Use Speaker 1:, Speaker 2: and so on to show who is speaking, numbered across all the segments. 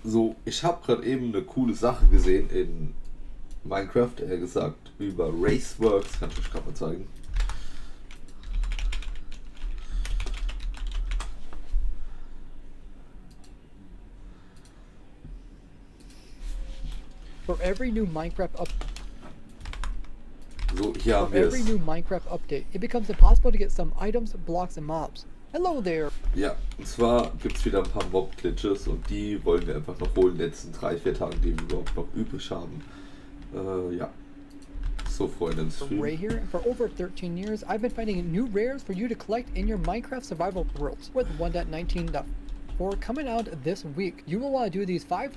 Speaker 1: So, ich habe gerade eben eine coole Sache gesehen in Minecraft, eher gesagt, über Raceworks. Kann ich euch gerade mal zeigen.
Speaker 2: For every new Minecraft up
Speaker 1: So, hier
Speaker 2: for
Speaker 1: haben wir
Speaker 2: every
Speaker 1: es.
Speaker 2: new Minecraft update, it becomes impossible to get some items, blocks, and mobs. Hello there.
Speaker 1: Ja, und zwar gibt es wieder ein paar Mob-Glitches und die wollen wir einfach noch holen in den letzten 3, 4 Tagen, die wir überhaupt noch übrig haben. Ja, so Freunde im Stream.
Speaker 2: Ray here, and for over 13 years, I've been finding new rares for you to collect in your Minecraft survival worlds. With 1.19.4 coming out this week, you will want to do these 5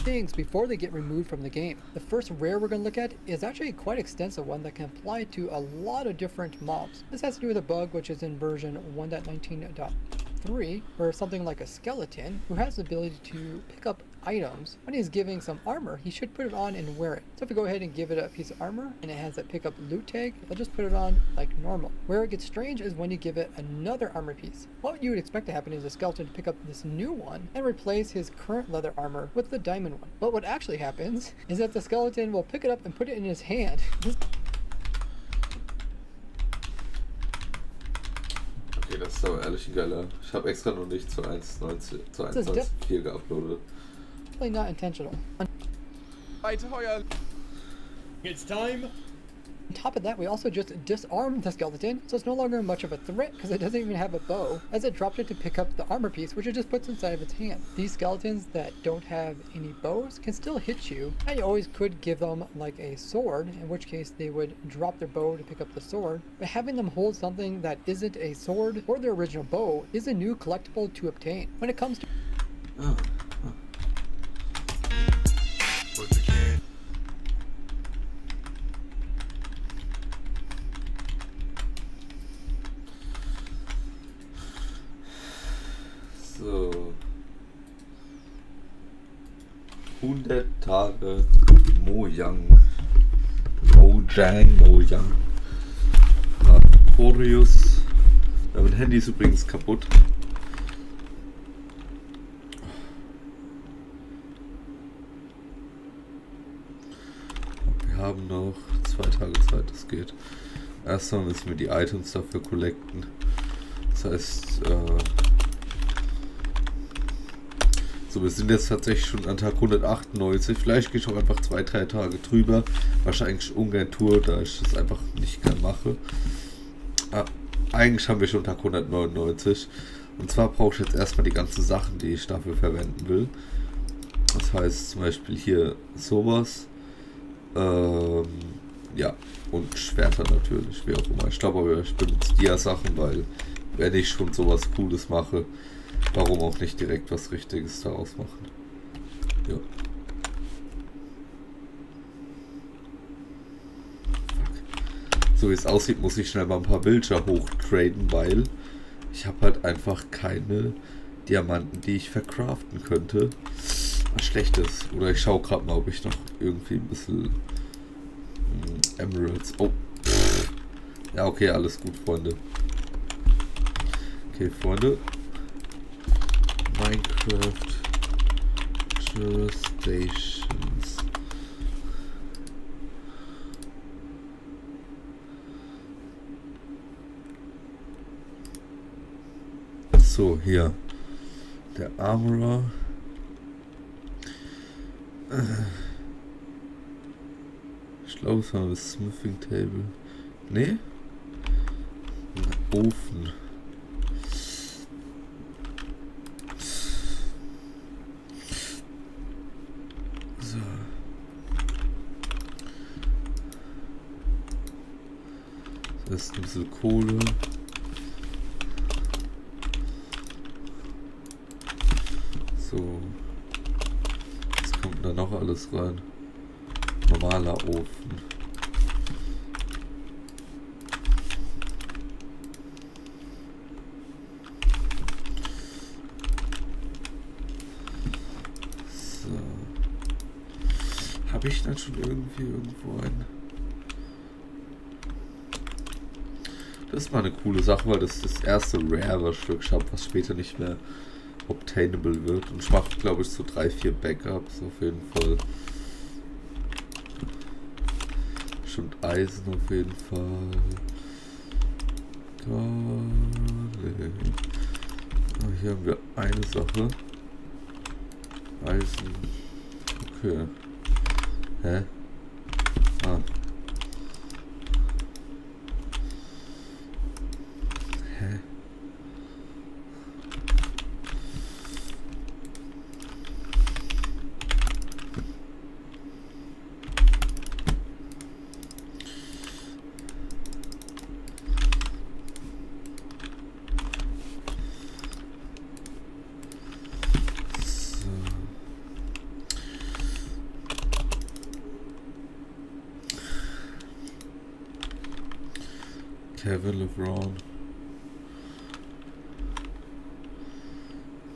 Speaker 2: things before they get removed from the game. The first rare we're going to look at is actually a quite extensive one that can apply to a lot of different mobs. This has to do with a bug which is in version 1.19.3, where something like a skeleton who has the ability to pick up items. When he's giving some armor, he should put it on and wear it. So if we go ahead and give it a piece of armor and it has that pick up loot tag, it'll just put it on like normal. Where it gets strange is when you give it another armor piece. What you would expect to happen is the skeleton to pick up this new one and replace his current leather armor with the diamond one. But what actually happens is that the skeleton will pick it up and put it in his hand.
Speaker 1: Okay, das ist aber ehrlich ein geiler. Ich habe extra noch nicht zu 1.19, zu 1.4 geuploadet.
Speaker 2: Definitely not intentional.
Speaker 3: It's time.
Speaker 2: On top of that, we also just disarmed the skeleton, so it's no longer much of a threat because it doesn't even have a bow, as it dropped it to pick up the armor piece, which it just puts inside of its hand. These skeletons that don't have any bows can still hit you, and you always could give them like a sword, in which case they would drop their bow to pick up the sword, but having them hold something that isn't a sword or their original bow is a new collectible to obtain. When it comes to
Speaker 1: So. 100 Tage Mojang. Mojang. Chorius. Mein Handy ist übrigens kaputt. Wir haben noch 2 Tage Zeit, das geht. Erstmal müssen wir die Items dafür collecten. Das heißt, so, wir sind jetzt tatsächlich schon an Tag 198. Vielleicht gehe ich auch einfach 2, 3 Tage drüber. Wahrscheinlich ungern Tour, da ich das einfach nicht gern mache. Eigentlich haben wir schon Tag 199. Und zwar brauche ich jetzt erstmal die ganzen Sachen, die ich dafür verwenden will. Das heißt zum Beispiel hier sowas. Ja, und Schwerter natürlich, wie auch immer. Ich glaube aber, ich benutze die Sachen, weil wenn ich schon sowas Cooles mache, warum auch nicht direkt was Richtiges daraus machen. Ja. So wie es aussieht, muss ich schnell mal ein paar Villager hochtraden, weil ich habe halt einfach keine Diamanten, die ich verkraften könnte. Was schlecht ist. Oder ich schaue gerade mal, ob ich noch irgendwie ein bisschen Emeralds. Oh. Ja, okay, alles gut, Freunde. Okay, Freunde. Minecraft Stations. So, hier. Der Armorer. Ich glaube, es war das Smithing Table. Nee? Ein Ofen. So. Das ist ein bisschen Kohle. So. Was kommt da noch alles rein? Normaler Ofen. So. Habe ich dann schon irgendwie irgendwo einen? Das ist mal eine coole Sache, weil das ist das erste Rare, was ich wirklich habe, was später nicht mehr obtainable wird. Und ich mache, glaube ich, so 3-4 Backups auf jeden Fall. Bestimmt Eisen auf jeden Fall. Hier haben wir eine Sache. Eisen. Okay. Hä? Ah. Hä? Kevin LeBron.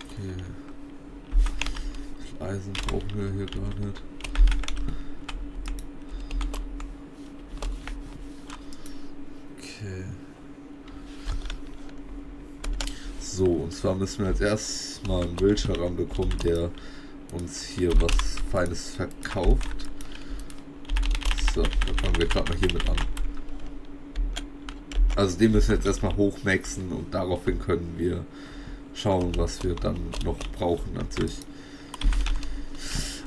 Speaker 1: Okay. Das Eisen brauchen wir hier gar nicht. Okay. So, und zwar müssen wir als erstes mal einen Villager ranbekommen, der uns hier was Feines verkauft. So, da fangen wir gerade mal hier mit an. Also den müssen wir jetzt erstmal hochmaxen und daraufhin können wir schauen, was wir dann noch brauchen natürlich.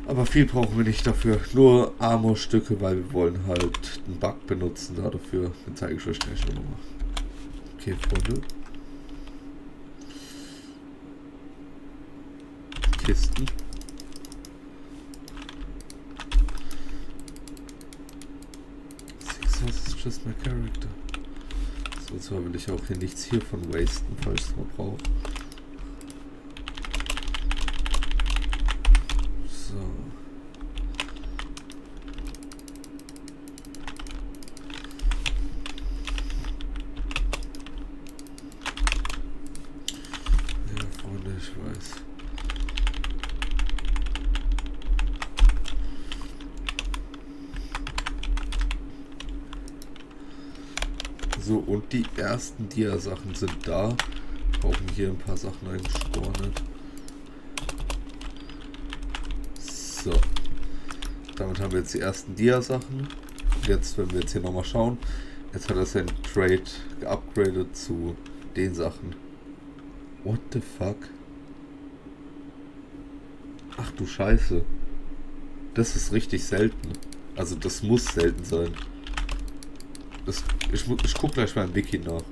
Speaker 1: Aber viel brauchen wir nicht dafür. Nur Armorstücke, weil wir wollen halt einen Bug benutzen da dafür. Den zeige ich euch gleich nochmal. Okay, Freunde. Kisten. Success is just my character. So, zwar will ich auch hier nichts hiervon wasten, falls ich es mal brauche. So. Ja, Freunde, ich weiß. So, und die ersten Dia-Sachen sind da. Brauchen hier ein paar Sachen eigentlich gar nicht. So. Damit haben wir jetzt die ersten Dia-Sachen. Jetzt, wenn wir jetzt hier nochmal schauen, jetzt hat er sein Trade geupgradet zu den Sachen. What the fuck? Ach du Scheiße. Das ist richtig selten. Also das muss selten sein. Ich guck gleich mal im Wiki nach.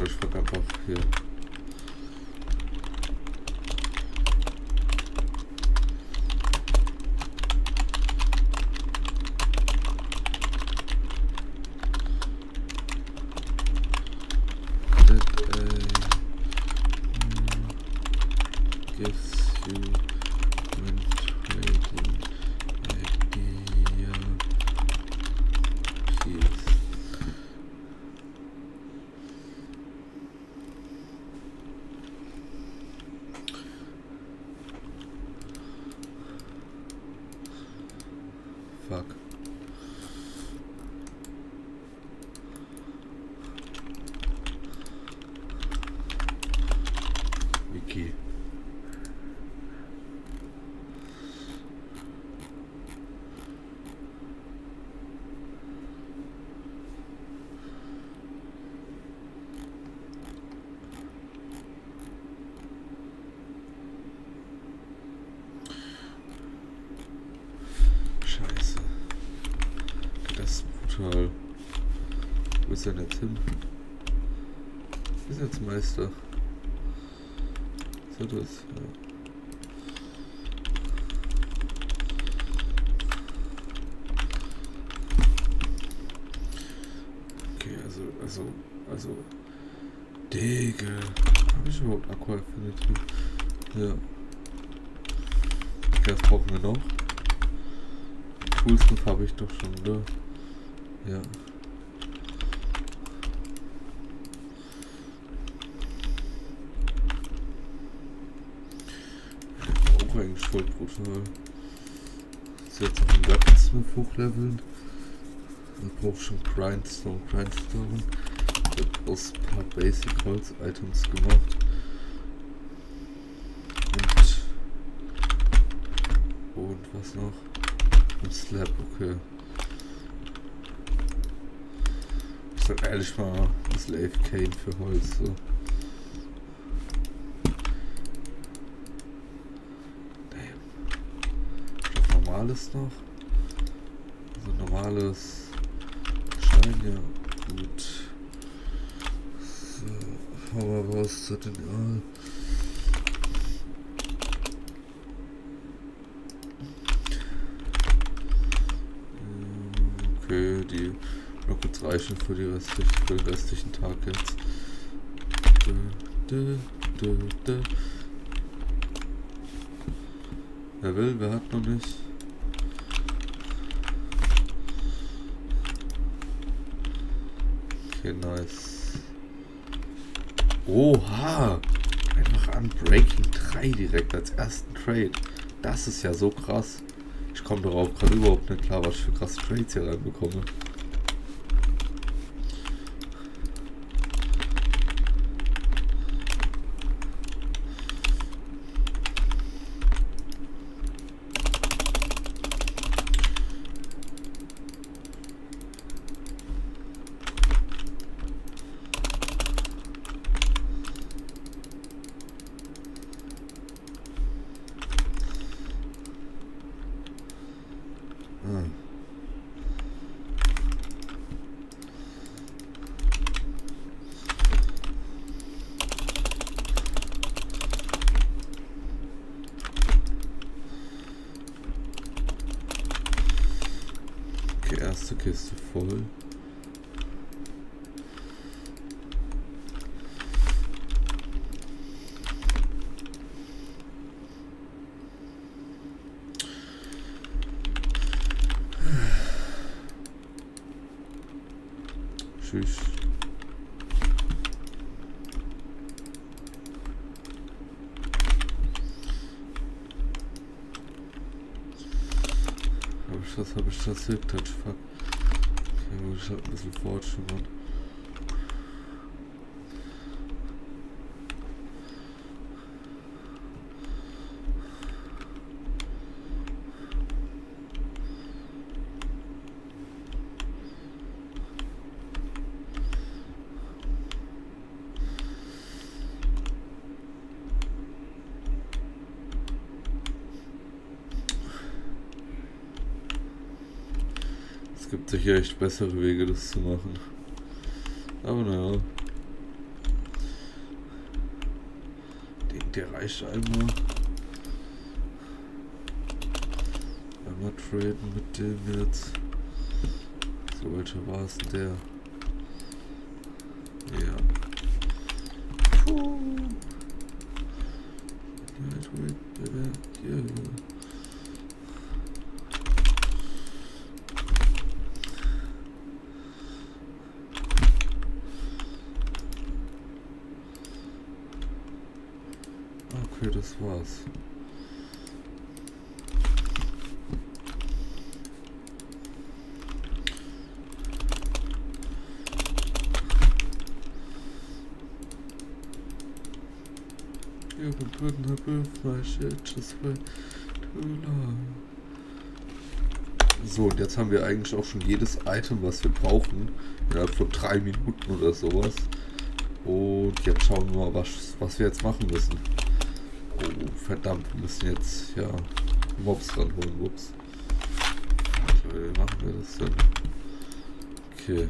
Speaker 1: Ich frag einfach hier. Gives you when trading idea keys. Fuck. Wiki. Scheiße. Das ist brutal. Wo ist er denn jetzt hin? Wo ist jetzt Meister? So das, ja. Okay, also. Digga. Habe ich überhaupt Aqua Affinity? Ja. Okay, was brauchen wir noch? Toolsmith habe ich doch schon, ne? Ja. Auch eigentlich voll brutal. Jetzt noch einen Weaponsmith hochleveln. Dann brauche ich schon Grindstone. wird aus ein paar Basic Holz Items gemacht. Und was noch? Ein Slab, okay. Ich sag ehrlich mal ein bisschen AFK für Holz. So. Damn. Normales noch? Also normales Stein, ja. Gut. So, hau mal raus zu den Okay, die Rockets reichen für den restlichen Tag jetzt. Wer will, wer hat noch nicht? Okay, nice. Oha! Einfach an Breaking 3 direkt als ersten Trade. Das ist ja so krass. Ich komme darauf gerade überhaupt nicht klar, was ich für krasse Trades hier reinbekomme. Okay, erste Kiste voll. Tschüss. Habe ich das Silk Touch? Fuck. Okay, gut, ich hab ein bisschen Fortune, Mann. Es gibt sicher echt bessere Wege, das zu machen. Aber naja. Der reicht einmal. Einmal traden mit dem jetzt. So, welcher war es denn der? Ja. Puh. Yeah. Okay, das war's. You couldn't approve my shit just way too long. So, und jetzt haben wir eigentlich auch schon jedes Item, was wir brauchen, innerhalb von 3 Minuten oder sowas. Und jetzt schauen wir mal, was wir jetzt machen müssen. Oh, verdammt, wir müssen jetzt, ja, Mobs ranholen, ups. Wie machen wir das denn? Okay.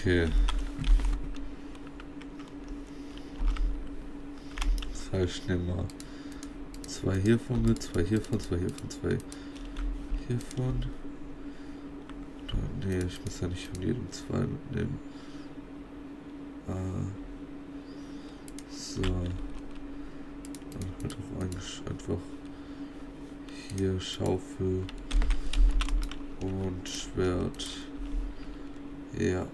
Speaker 1: Okay. Das heißt, ich nehme mal 2 hiervon mit, 2 hiervon, 2 hiervon, 2 hiervon. Nee, ich muss ja nicht von jedem 2 mitnehmen. So. Dann halt auch eigentlich einfach hier Schaufel und Schwert. Ja.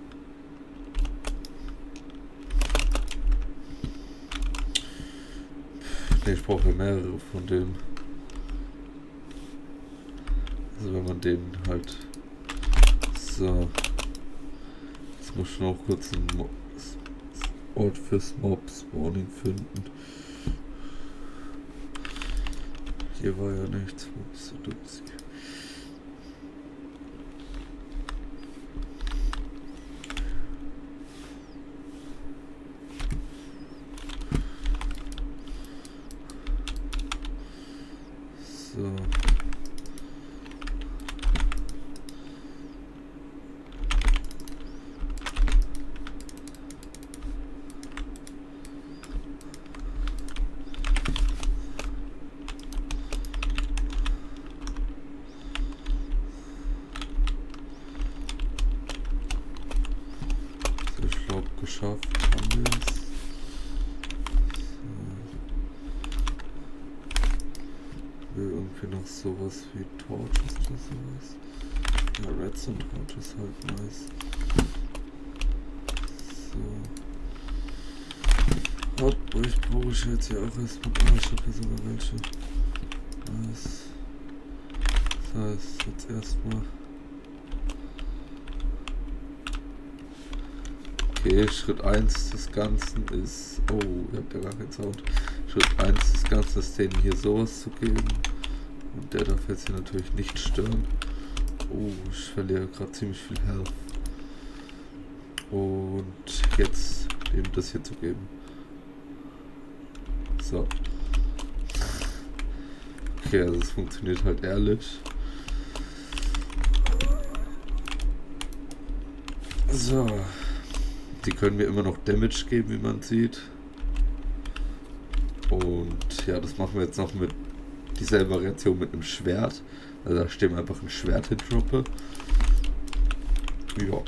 Speaker 1: Ne, ich brauche mehrere von denen. Also wenn man den halt... So. Jetzt muss ich noch kurz einen Ort fürs Mob-Spawning finden. Hier war ja nichts. So. Ich glaube, geschafft haben wir es. Irgendwie noch sowas wie Torches oder sowas. Ja, Redstone Torches halt nice. So. Ich brauche jetzt ja auch erstmal. Ah, ich habe hier sogar welche. Nice. Das heißt, jetzt erstmal. Okay, Schritt 1 des Ganzen ist... Oh, ihr habt ja gar keinen Sound. Schritt 1 des Ganzen ist, denen hier sowas zu geben. Und der darf jetzt hier natürlich nicht stören. Oh, ich verliere gerade ziemlich viel Health. Und jetzt eben das hier zu geben. So. Okay, also es funktioniert halt ehrlich. So. Die können mir immer noch Damage geben, wie man sieht. Und ja, das machen wir jetzt noch mit dieser Variation mit einem Schwert. Also da stehen wir einfach ein Schwert hindroppe. Ja.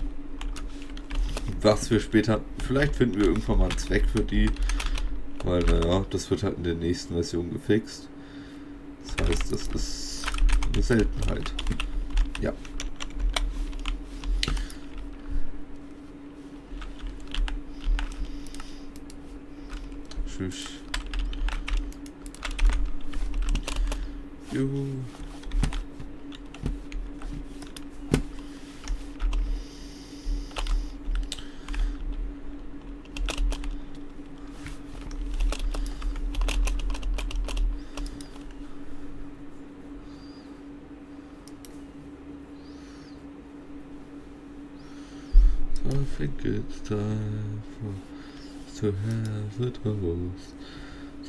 Speaker 1: Was wir später... Vielleicht finden wir irgendwann mal einen Zweck für die. Weil, naja, das wird halt in der nächsten Version gefixt. Das heißt, das ist eine Seltenheit. Ja. Tschüss. Juhu. I think it's time to have a toast.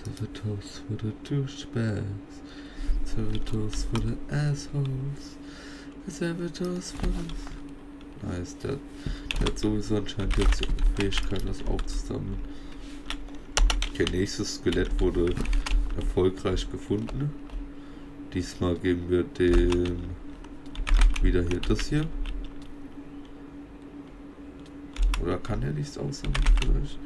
Speaker 1: Have a toast for the douchebags. Have a toast for the assholes. Let's have a toast for the... Nice, der hat sowieso anscheinend jetzt die Fähigkeit, das aufzusammeln. Okay, nächstes Skelett wurde erfolgreich gefunden. Diesmal geben wir dem wieder hier das hier. Oder kann er nichts aussammeln vielleicht?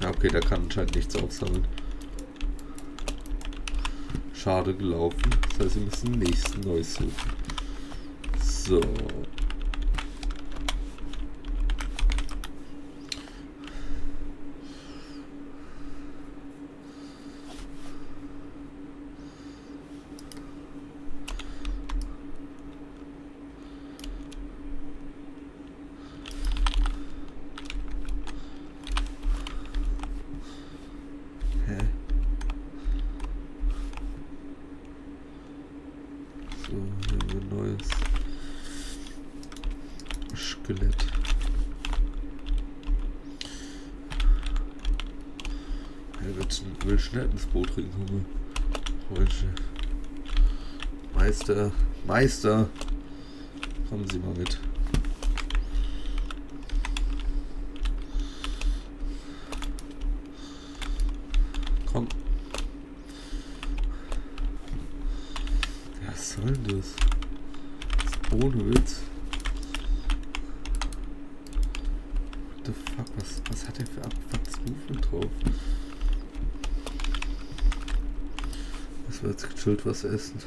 Speaker 1: Ja, okay, der kann anscheinend nichts aufsammeln. Schade gelaufen. Das heißt, wir müssen den nächsten neu suchen. So. So, hier haben wir ein neues Skelett. Er will schnell ins Boot reinkommen. Meister, kommen Sie mal mit. Komm. Was soll denn das? Das ist ohne Witz. What the fuck, was hat der für abgefucktes Movement drauf? Das war jetzt gechillt was essen.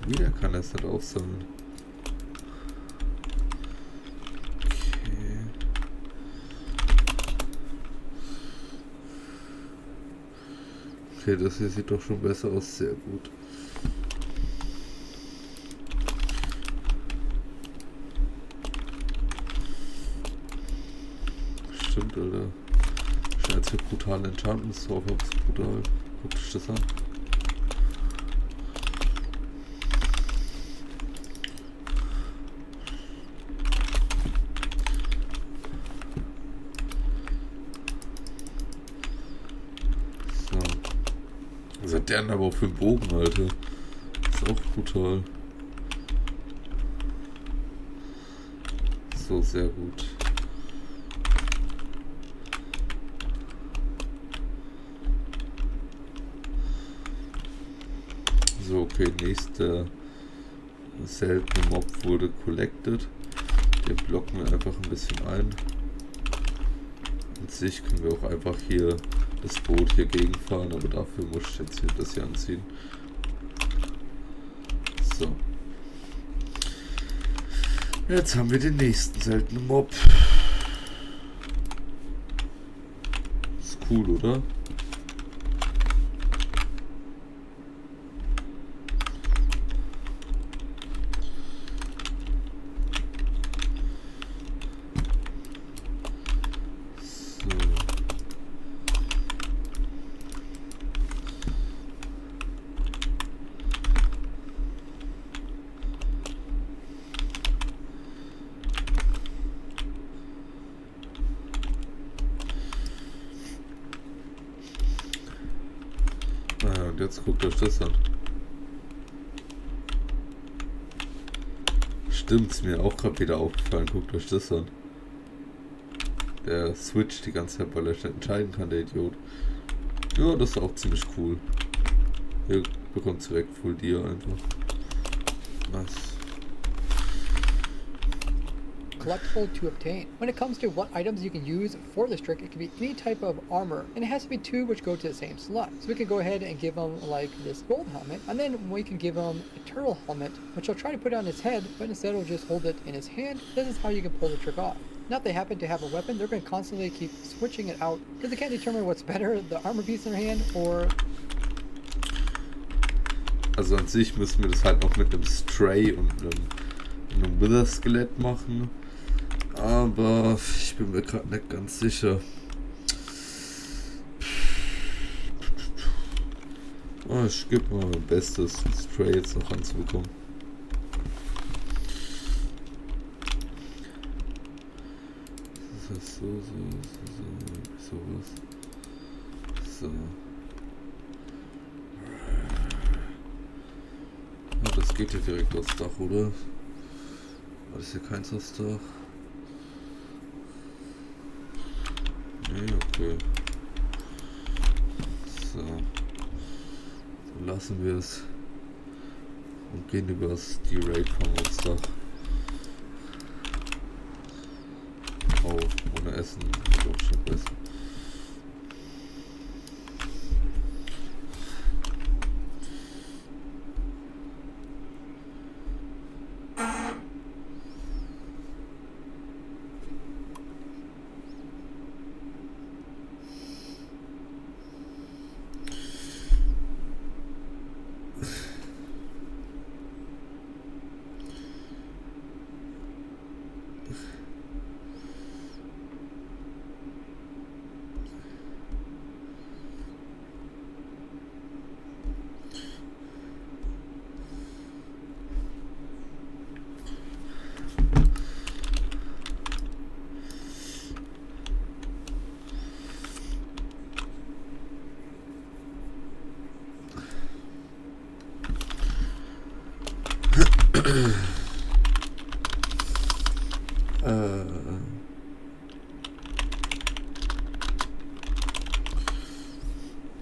Speaker 1: Wieder kann er es nicht aufsammeln. Okay, das hier sieht doch schon besser aus. Sehr gut. Stimmt, Alter. Schon als wir brutalen Enchantments drauf haben, ist brutal. Guckt euch das an. So. Was hat der denn aber auch für einen Bogen, Alter? Ist auch brutal. So, sehr gut. So, okay, nächster seltene Mob wurde collected. Den blocken wir einfach ein bisschen ein. An sich können wir auch einfach hier das Boot hier gegenfahren, aber dafür muss ich jetzt hier das hier anziehen. So. Jetzt haben wir den nächsten seltenen Mob. Ist cool, oder? Und jetzt guckt euch das an. Stimmt's, mir auch gerade wieder aufgefallen. Guckt euch das an. Der switcht die ganze Zeit, weil er nicht entscheiden kann, der Idiot. Ja, das ist auch ziemlich cool. Ihr bekommt direkt Full Deer einfach. Nice.
Speaker 2: Collectible to obtain. When it comes to what items you can use for this trick, it can be any type of armor, and it has to be 2 which go to the same slot. So we can go ahead and give him like this gold helmet, and then we can give him a turtle helmet, which he'll try to put on his head, but instead he'll just hold it in his hand. This is how you can pull the trick off. Now if they happen to have a weapon, they're going to constantly keep switching it out, because they can't determine what's better, the armor piece in their hand, or...
Speaker 1: Also an sich müssen wir das halt noch mit einem Stray und einem Wither-Skelett machen. Aber ich bin mir gerade nicht ganz sicher. Oh, ich gebe mal mein Bestes, den Stray jetzt noch anzubekommen. Das heißt sowas. So. Ja, das geht hier direkt aufs Dach, oder? War das hier keins aufs Dach? Nee, okay. So. Dann lassen wir es und gehen über das D-Raid-Farm aufs Dach. Oh, ohne Essen ist auch schon besser.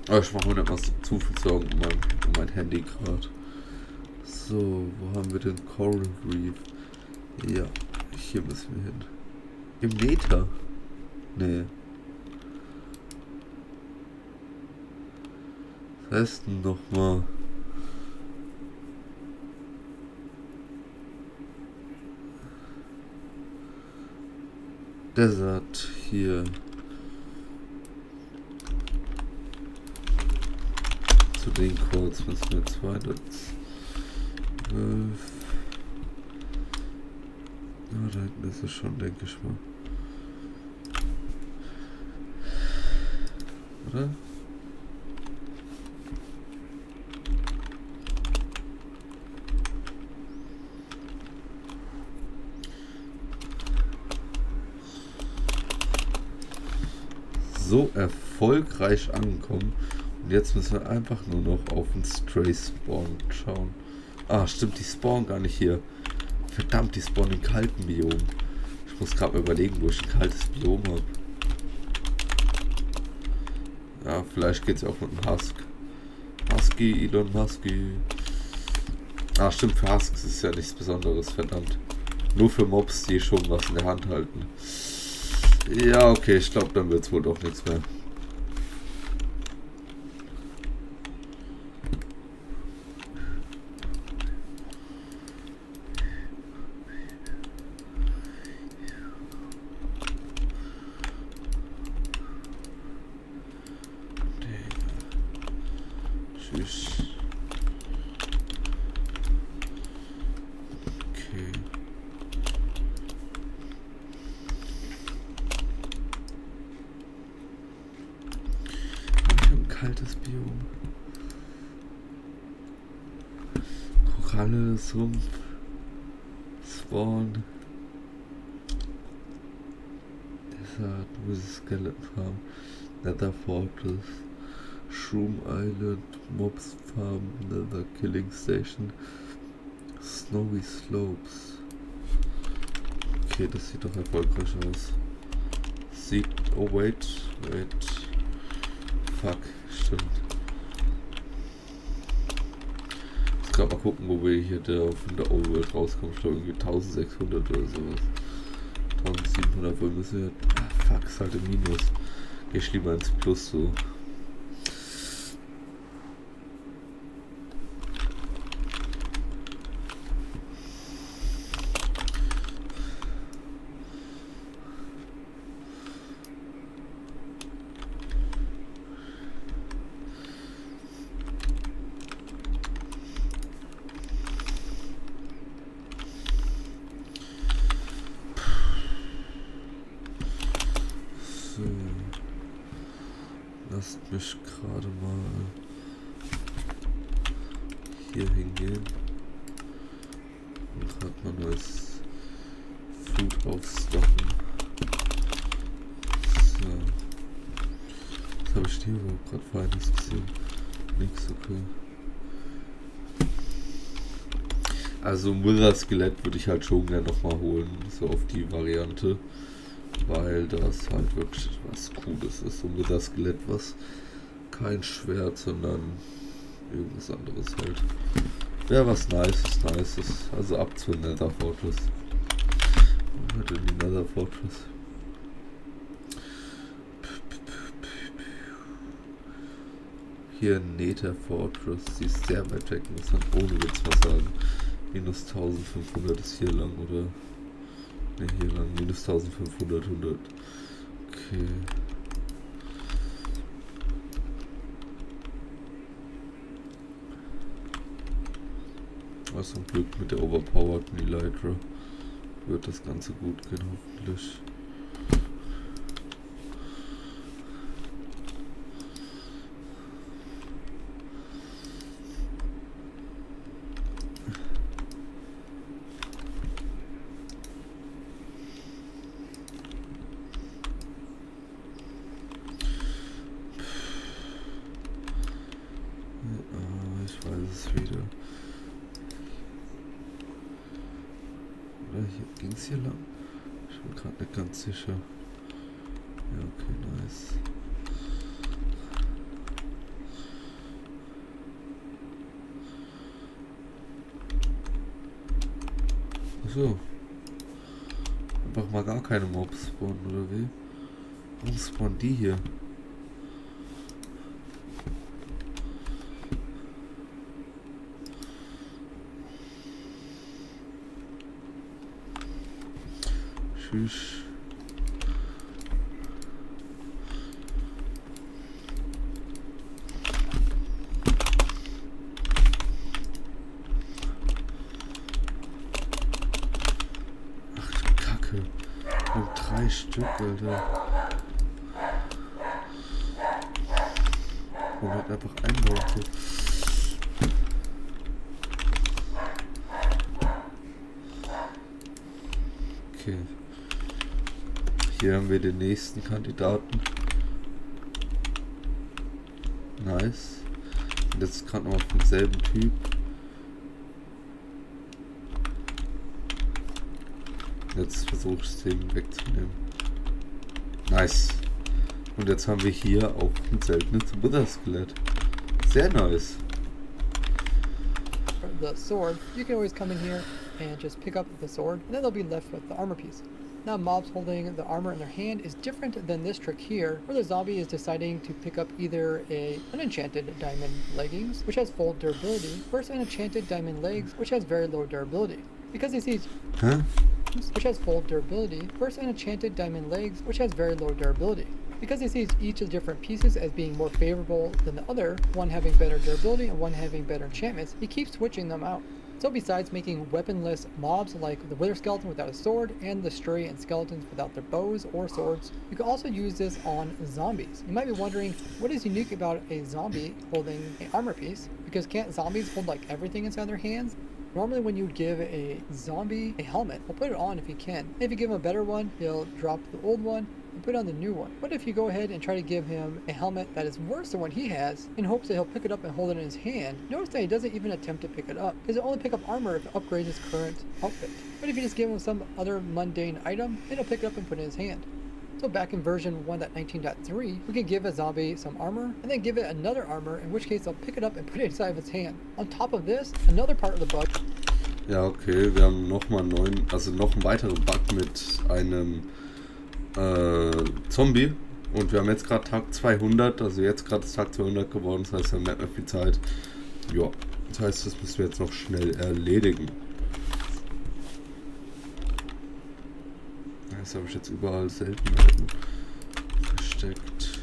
Speaker 1: Aber ich mache mir nicht mal zu viel Sorgen um mein Handy gerade. So, wo haben wir den Coral Reef? Ja, hier müssen wir hin. Im Meter? Nee. Was heißt denn nochmal? Desert hier. Zu den Codes müssen wir 212. Ja, da hinten ist es schon, denke ich mal. Oder? So erfolgreich angekommen. Und jetzt müssen wir einfach nur noch auf den Stray Spawn schauen. Ah, stimmt, die spawnen gar nicht hier. Verdammt, die spawnen im kalten Biom. Ich muss gerade mal überlegen, wo ich ein kaltes Biom habe. Ja, vielleicht geht es ja auch mit dem Husk. Husky, Elon Husky. Ah, stimmt, für Husks ist ja nichts Besonderes, verdammt. Nur für Mobs, die schon was in der Hand halten. Ja, okay, ich glaube, dann wird es wohl doch nichts mehr. Tschüss. Okay. Ein kaltes Biom. Koralle, Sumpf, Spawn. Desert, wo ist Skeleton Farm, Nether Fortress, Shroom Island, Mobs Farm, Nether Killing Station, Snowy Slopes. Okay, das sieht doch erfolgreich aus. Sieht. Oh, wait. Fuck, stimmt. Ich muss gerade mal gucken, wo wir hier von der Overworld rauskommen. Ich glaube irgendwie 1600 oder sowas. 1700, wo müssen wir. Ah, fuck, ist halt im Minus. Geh ich lieber ins Plus so. So. Lasst mich gerade mal hier hingehen und gerade mal neues Food aufstocken. So. Was habe ich hier überhaupt gerade Feines gesehen? Nix, okay. Also Wither Skelett würde ich halt schon gerne nochmal holen, so auf die Variante. Weil das halt wirklich was Cooles ist. So Wither Skelett, was kein Schwert, sondern irgendwas anderes halt. Ja, was Nices. Also ab zur Nether Fortress. Wo hat denn die Nether Fortress? Hier Nether Fortress. Sie ist sehr weit weg, muss man ohne Witz was sagen. Minus 1500 ist hier lang, oder? Ne, hier lang. Minus 1500, 100. Okay. Was zum Glück mit der overpowered Elytra wird das Ganze gut gehen, hoffentlich. Ich weiß es wieder. Oder hier ging es hier lang? Ich bin gerade nicht ganz sicher. Ja, okay, nice. Achso. Einfach mal gar keine Mobs spawnen, oder wie? Warum spawnen die hier? Tschüss. Und 3 Stück, Alter. Und halt einfach einbauen so. Okay. Hier haben wir den nächsten Kandidaten. Nice. Und jetzt ist gerade noch vom selben Typ. Jetzt versuche ich es den wegzunehmen. Nice. Und jetzt haben wir hier auch ein seltenes Wither-Skelett. Sehr nice.
Speaker 2: The sword, you can always come in here and just pick up the sword, and then they'll be left with the armor piece. Now mobs holding the armor in their hand is different than this trick here, where the zombie is deciding to pick up either a unenchanted diamond leggings, which has full durability, versus an enchanted diamond legs, which has very low durability. Because he sees which has full durability, versus an enchanted diamond legs, which has very low durability. Because he sees each of the different pieces as being more favorable than the other, one having better durability and one having better enchantments, he keeps switching them out. So besides making weaponless mobs like the wither skeleton without a sword and the stray and skeletons without their bows or swords, you can also use this on zombies. You might be wondering, what is unique about a zombie holding an armor piece? Because can't zombies hold like everything inside their hands? Normally when you give a zombie a helmet, he'll put it on if he can. If you give him a better one, he'll drop the old one and put on the new one. What if you go ahead and try to give him a helmet that is worse than what he has in hopes that he'll pick it up and hold it in his hand? Notice that he doesn't even attempt to pick it up, because he'll only pick up armor if it upgrades his current outfit. But if you just give him some other mundane item, then he'll pick it up and put it in his hand. So back in version 1.19.3, we can give a zombie some armor, and then give it another armor, in which case they'll pick it up and put it inside of its hand. On top of this, another part of the bug.
Speaker 1: Ja, okay, wir haben nochmal noch einen weiteren Bug mit einem Zombie. Und wir haben jetzt gerade Tag 200, also jetzt gerade ist Tag 200 geworden, das heißt, wir haben nicht mehr viel Zeit. Ja, das heißt, das müssen wir jetzt noch schnell erledigen. Das habe ich jetzt überall Seltenheiten versteckt.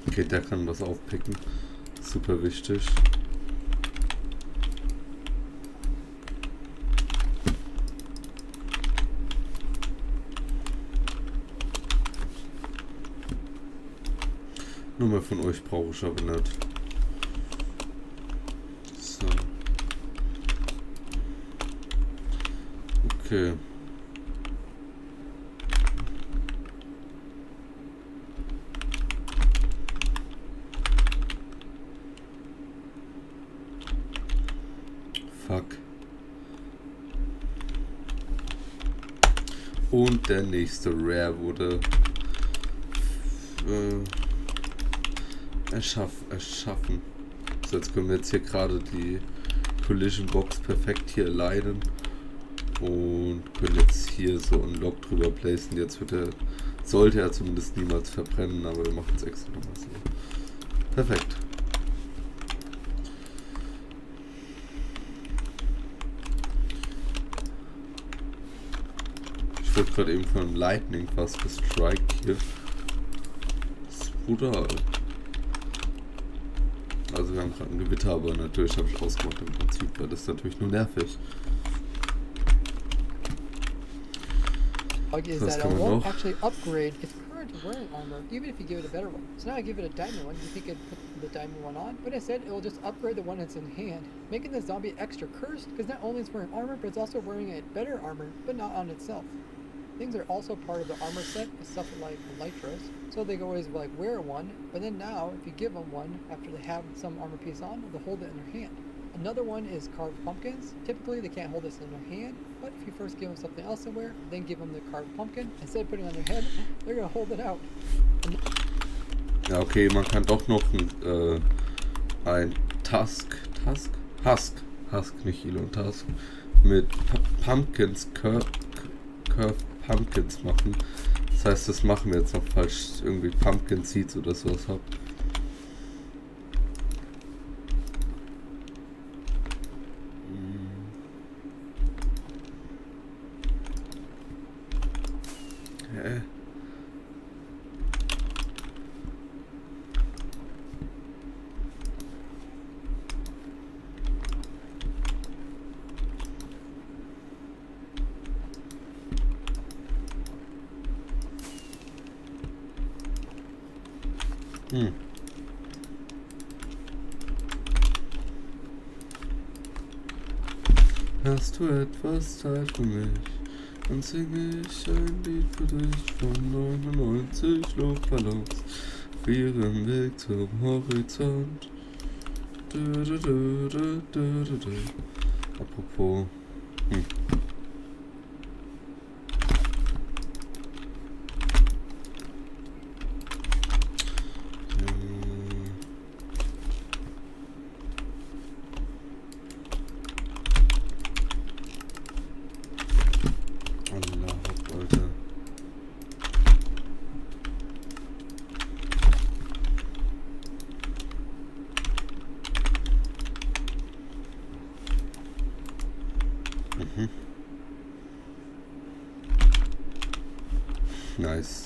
Speaker 1: Okay, der kann was aufpicken. Super wichtig. Nur mehr von euch brauche ich aber nicht. So. Okay. Fuck. Und der nächste Rare wurde erschaffen. So, jetzt können wir jetzt hier gerade die Collision Box perfekt hier leiden und können jetzt hier so einen Lock drüber placen. Jetzt sollte er zumindest niemals verbrennen, aber wir machen es extra nochmal so. Perfekt. Ich wurde gerade eben von einem Lightning fast gestrikt hier. Das ist brutal. Also wir haben gerade ein Gewitter, aber natürlich habe ich ausgemacht im Prinzip, weil das ist natürlich nur nervig.
Speaker 2: Is that it won't actually upgrade its current after wearing armor, even if you give it a better one. So now I give it a diamond one, you think it'd put the diamond one on, but instead it will just upgrade the one that's in hand, making the zombie extra cursed, because not only is it wearing armor, but it's also wearing a better armor, but not on itself. Things are also part of the armor set is stuff like elytras, so they always like wear one, but then now if you give them one after they have some armor piece on, they'll hold it in their hand. Another one is carved pumpkins. Typically they can't hold this in their hand, but if you first give them something else to wear, then give them the carved pumpkin, instead of putting it on their head, they're gonna hold it out.
Speaker 1: Ja, okay, man kann doch noch ein Husk, nicht Elon Tusk, mit Pumpkins, Curved Pumpkins machen. Das heißt, das machen wir jetzt noch, falls ich irgendwie Pumpkin Seeds oder sowas habe. Hä? Hast du etwas Zeit für mich? Dann singe ich ein Lied für dich von 99 Luftballons auf ihrem Weg zum Horizont. Apropos. Nice.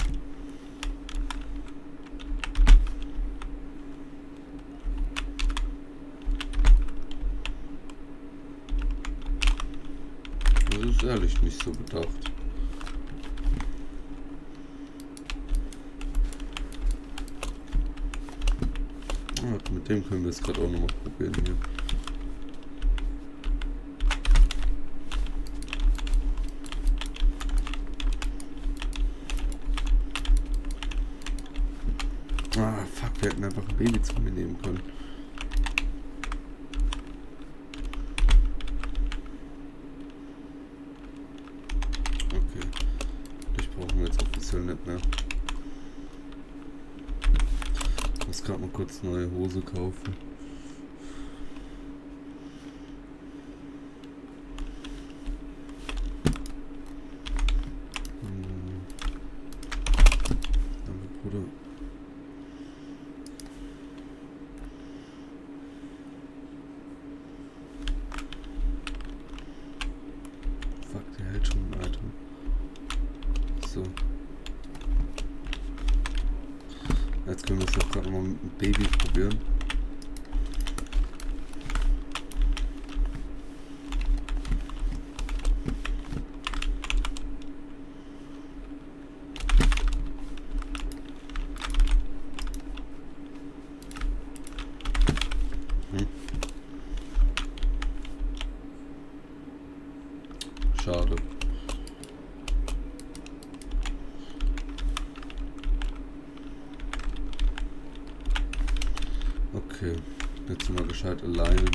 Speaker 1: Das ist ehrlich nicht so bedacht. Mit dem können wir es gerade auch nochmal probieren hier. Ah, fuck, wir hätten einfach ein Baby zu mir nehmen können. Okay. Ich brauche jetzt offiziell nicht mehr. Ich muss gerade mal kurz neue Hose kaufen. Bruder. Der hält schon ein Item. So. Jetzt können wir es doch gerade mal mit dem Baby probieren. Schade. Okay, jetzt mal gescheit alleine.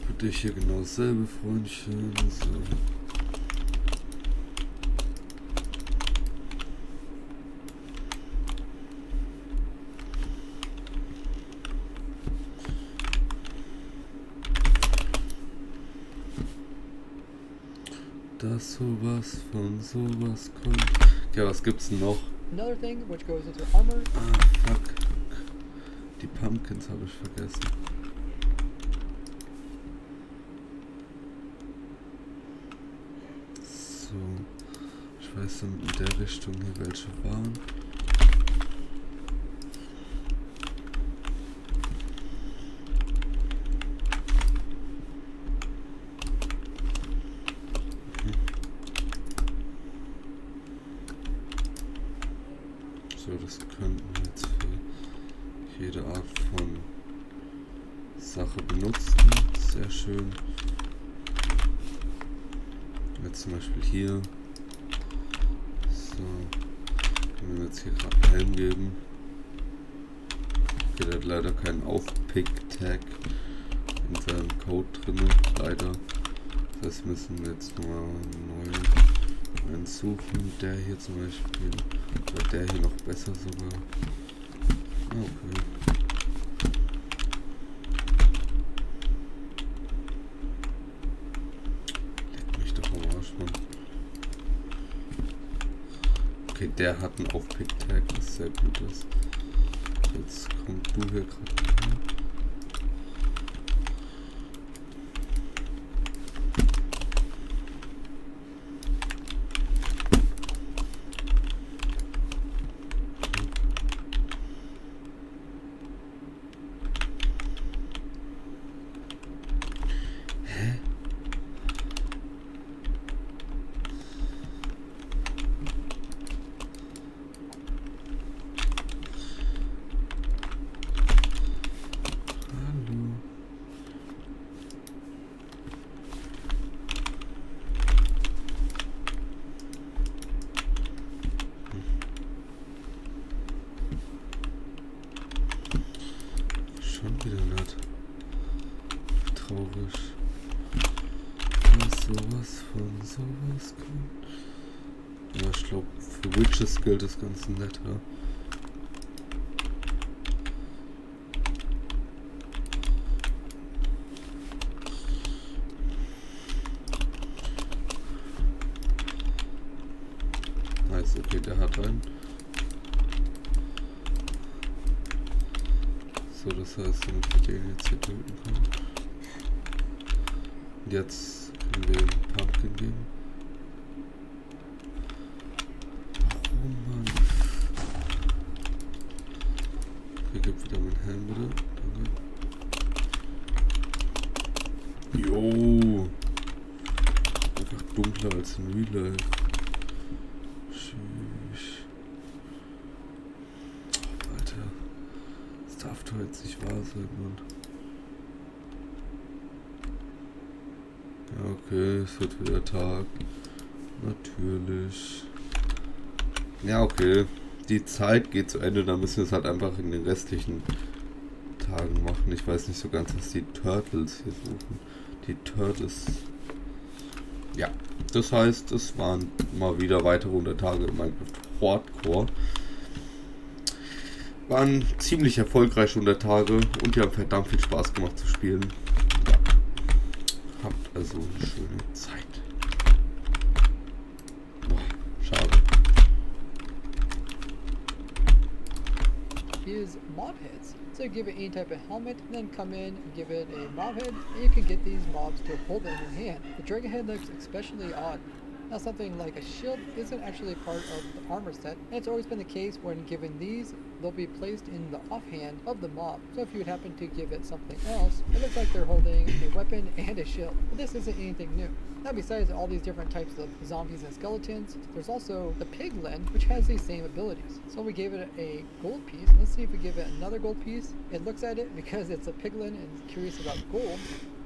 Speaker 1: Für dich hier genau dasselbe, Freundchen. So. Dass sowas von sowas kommt. Okay, was gibt's denn noch?
Speaker 2: Another thing which goes into armor.
Speaker 1: Ah, fuck. Die Pumpkins habe ich vergessen. So. Ich weiß weiß dann in der Richtung hier welche waren. So, das könnten wir jetzt für jede Art von Sache benutzen. Sehr schön. Jetzt zum Beispiel hier. So. Können wir jetzt hier gerade einen Helm geben. Okay, der hat leider keinen Aufpick-Tag in seinem Code drin. Leider. Das müssen wir jetzt nochmal neu suchen. Der hier zum Beispiel. Oder der hier noch besser sogar. Okay. Okay, der hat einen Aufpick-Tag, was sehr gut ist. Jetzt kommt du hier gerade hin. Schon wieder nicht. Traurig. Dass sowas von sowas kommt. Ja, ich glaube, für Witches gilt das ganz nett, ja. Nice, okay, der hat einen. So, das heißt, damit wir den jetzt hier töten können. Und jetzt können wir einen Pumpkin geben. Warum, Mann? Okay, gib wieder meinen Helm, bitte. Danke. Jo! Einfach dunkler als in Real Life. Tschüss. Alter. Das darf doch jetzt nicht wahr sein, Mann. Ja, okay, es wird wieder Tag. Natürlich. Ja, okay. Die Zeit geht zu Ende, dann müssen wir es halt einfach in den restlichen Tagen machen. Ich weiß nicht so ganz, was die Turtles hier suchen. Die Turtles. Ja, das heißt, es waren mal wieder weitere 100 Tage in Minecraft Hardcore. Waren ziemlich erfolgreiche 100 Tage und die haben verdammt viel Spaß gemacht zu spielen. Ja. Habt also eine schöne Zeit. Boah, schade.
Speaker 2: Is mob heads. So give it any type of helmet, and then come in and give it a mob head, and you can get these mobs to hold it in your hand. The dragon head looks especially odd. Now something like a shield isn't actually part of the armor set, and it's always been the case when given these, they'll be placed in the offhand of the mob. So if you would happen to give it something else, it looks like they're holding a weapon and a shield. But this isn't anything new. Now besides all these different types of zombies and skeletons, there's also the piglin, which has these same abilities. So we gave it a gold piece. Let's see if we give it another gold piece. It looks at it because it's a piglin and is curious about gold.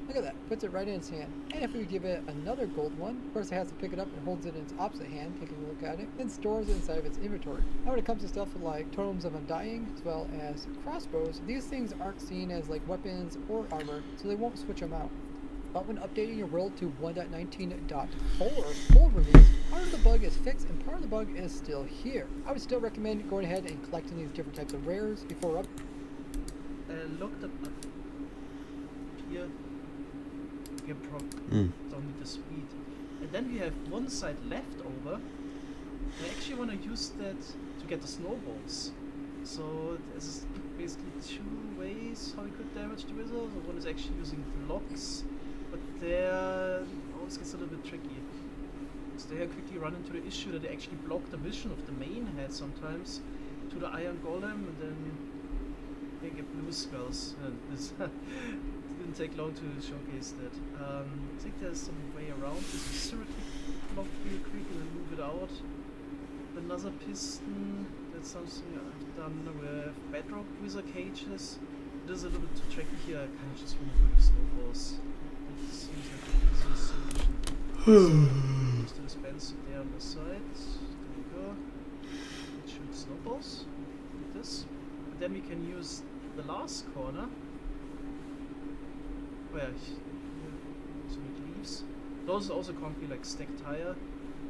Speaker 2: Look at that, puts it right in its hand. And if we give it another gold one, of course it has to pick it up and holds it in its opposite hand, taking a look at it, then stores it inside of its inventory. Now when it comes to stuff like totems of undying, as well as crossbows, these things aren't seen as like weapons or armor, so they won't switch them out. But when updating your world to 1.19.4 full release, part of the bug is fixed and part of the bug is still here. I would still recommend going ahead and collecting these different types of rares before up.
Speaker 4: Look them up here. You don't need the speed. And then we have one side left over. I actually want to use that to get the snowballs. So there's basically two ways how we could damage the wizard. One is actually using blocks, but there always gets a little bit tricky. because they quickly run into the issue that they actually block the vision of the main head sometimes to the Iron Golem, and then they get blue skulls. And this didn't take long to showcase that. I think there's some way around this. We circuit block real quick and then move it out. Another piston, that's something I've done with bedrock wizard cages. It is a little bit too tricky here, I kind of just want to go with snowballs. It seems like the easiest solution. So, just the dispenser there on the side. There we go. It shoots snowballs, like this. And then we can use the last corner. Oh yeah, so it leaves. Those also can't be like stacked higher,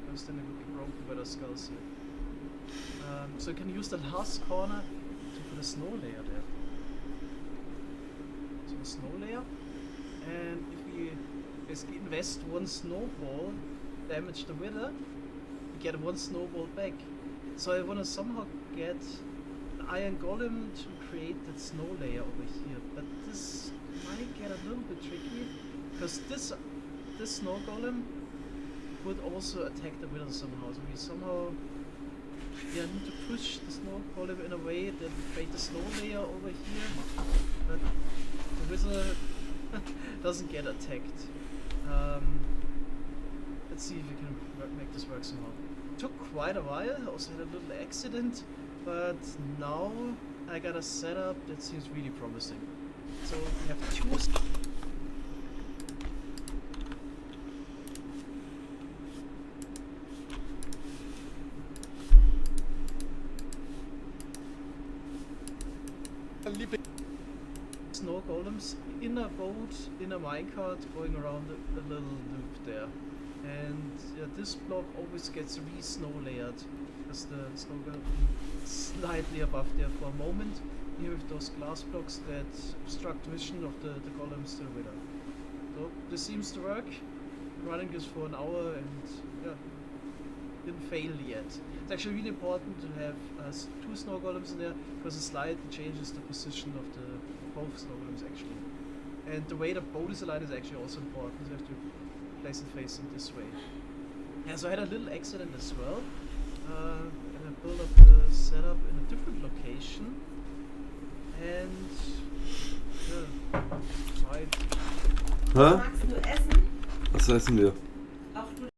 Speaker 4: because then it would be broken by the skulls here. So you can use the last corner to put a snow layer there. So a snow layer, and if we basically invest one snowball, damage the wither, we get one snowball back. So I want to somehow get an Iron Golem to create that snow layer over here, but this might get a little bit tricky, because this snow golem would also attack the wither somehow. So we somehow need to push the snow golem in a way that we create the snow layer over here, but the wizard doesn't get attacked. Let's see if we can make this work somehow. It took quite a while. I also had a little accident, but now I got a setup that seems really promising. So we have two. Snow golems in a boat, in a minecart, going around a little loop there. And this block always gets re-snow layered, because the snow golem is slightly above there for a moment. Here with those glass blocks that obstruct vision of the golems to the wither. So this seems to work. Running this for an hour and yeah, didn't fail yet. It's actually really important to have two snow golems in there, because it slightly changes the position of both snow golems actually. And the way the boat is aligned is actually also important, because you have to place it facing this way. Yeah, so I had a little accident as well, and I built up the setup in a different location, and yeah, tried.
Speaker 1: Hä?
Speaker 5: Magst du essen?
Speaker 1: Was essen wir?
Speaker 5: Auch du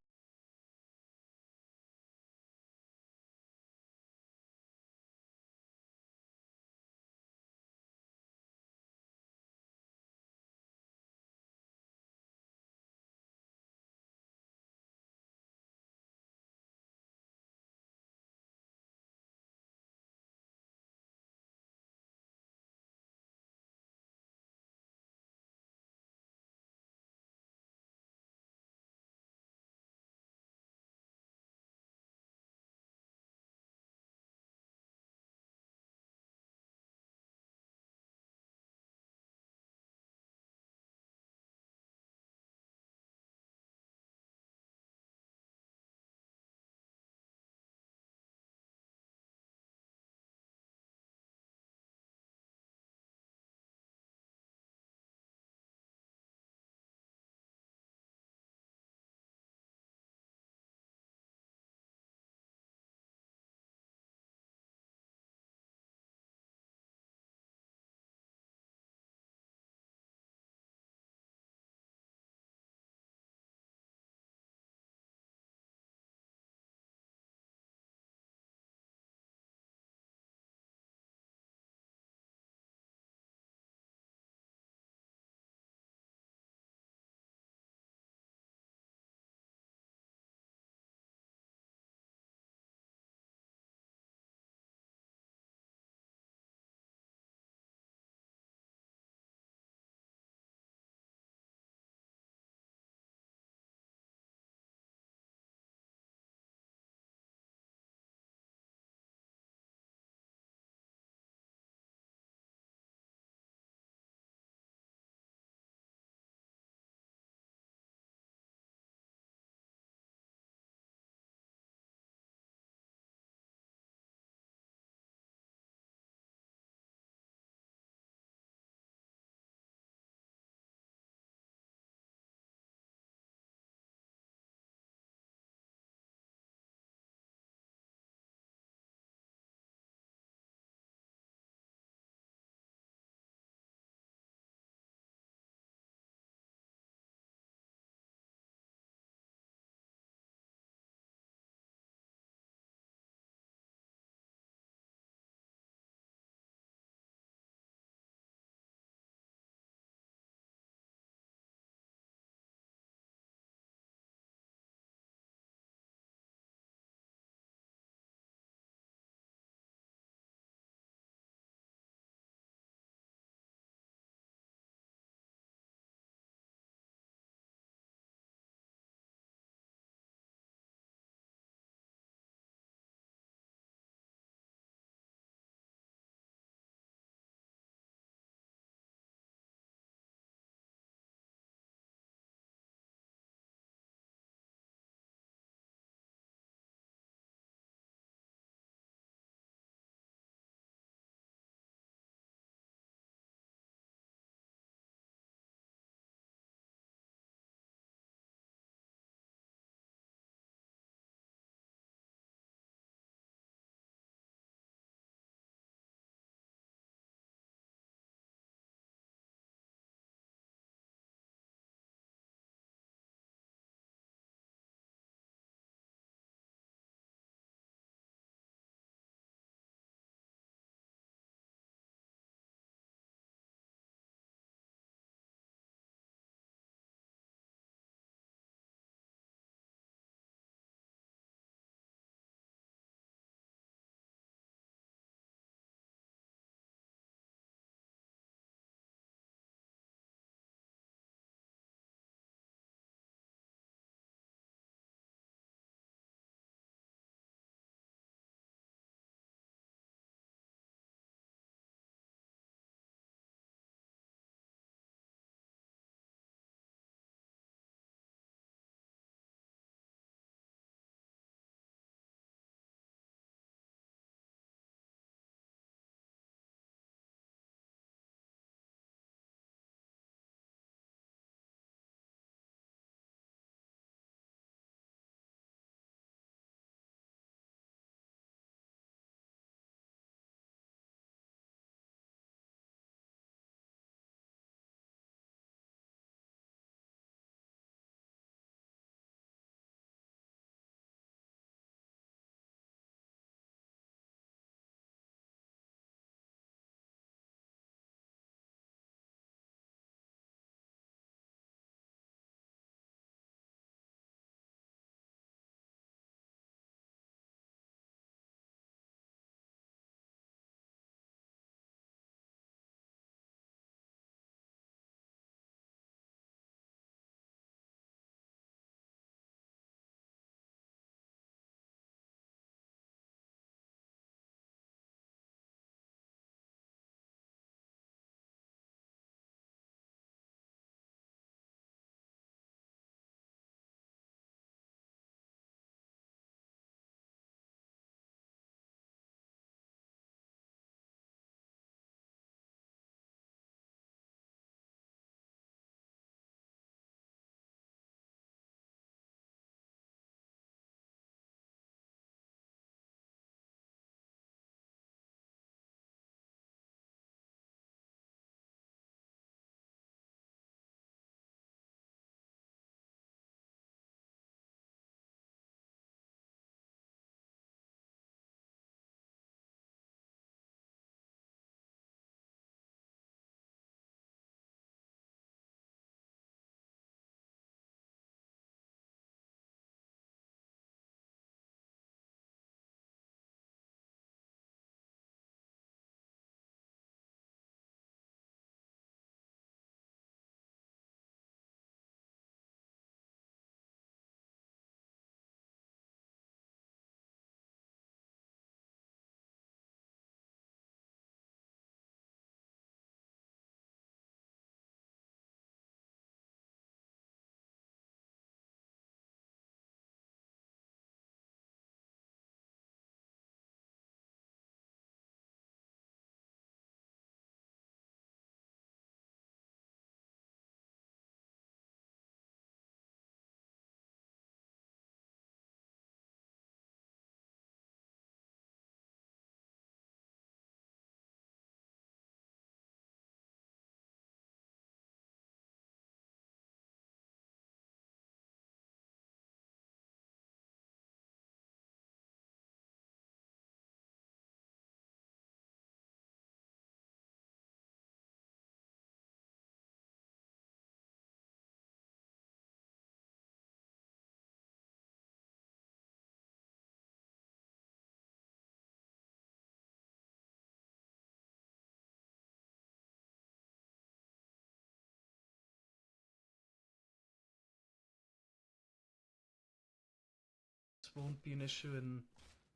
Speaker 4: won't be an issue in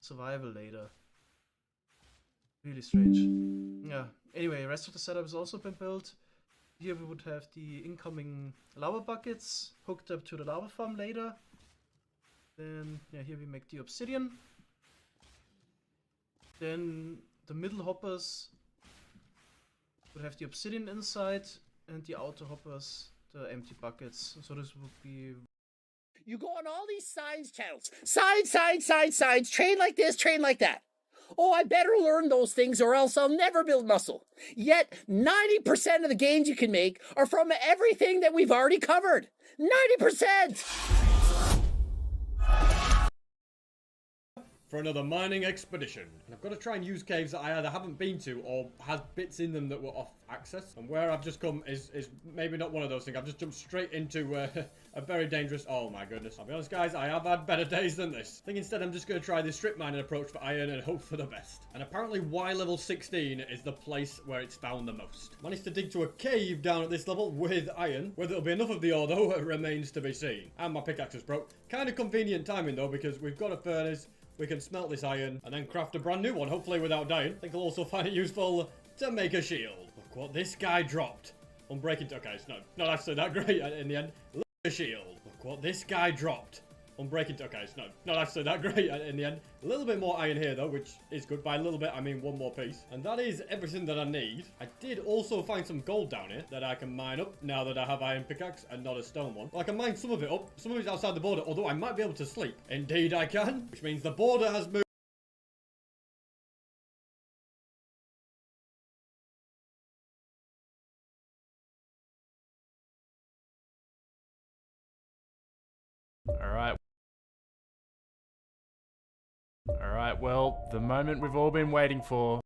Speaker 4: survival later. Really strange. Yeah. Anyway, rest of the setup has also been built. Here we would have the incoming lava buckets hooked up to the lava farm later. Then, yeah, here we make the obsidian. Then the middle hoppers would have the obsidian inside, and the outer hoppers, the empty buckets. So this would be...
Speaker 5: You go on all these science channels. Science, train like this, train like that. Oh, I better learn those things or else I'll never build muscle. Yet, 90% of the gains you can make are from everything that we've already covered. 90%!
Speaker 3: For another mining expedition. And I've got to try and use caves that I either haven't been to or has bits in them that were off access. And where I've just come is maybe not one of those things. I've just jumped straight into a very dangerous... Oh my goodness. I'll be honest guys, I have had better days than this. I think instead I'm just going to try this strip mining approach for iron and hope for the best. And apparently Y level 16 is the place where it's found the most. Managed to dig to a cave down at this level with iron. Whether it'll be enough of the ore though remains to be seen. And my pickaxe is broke. Kind of convenient timing though, because we've got a furnace. We can smelt this iron and then craft a brand new one, hopefully without dying. I think I'll also find it useful to make a shield. Look what this guy dropped. Unbreaking... Okay, it's not actually that great in the end. Look at a shield. Look what this guy dropped. Unbreaking... Okay, it's not actually that great in the end. A little bit more iron here though, which is good. By a little bit, I mean one more piece. And that is everything that I need. I did also find some gold down here that I can mine up now that I have iron pickaxe and not a stone one. Well, I can mine some of it up. Some of it's outside the border, although I might be able to sleep. Indeed I can. Which means the border has moved.
Speaker 6: Alright, well, the moment we've all been waiting for.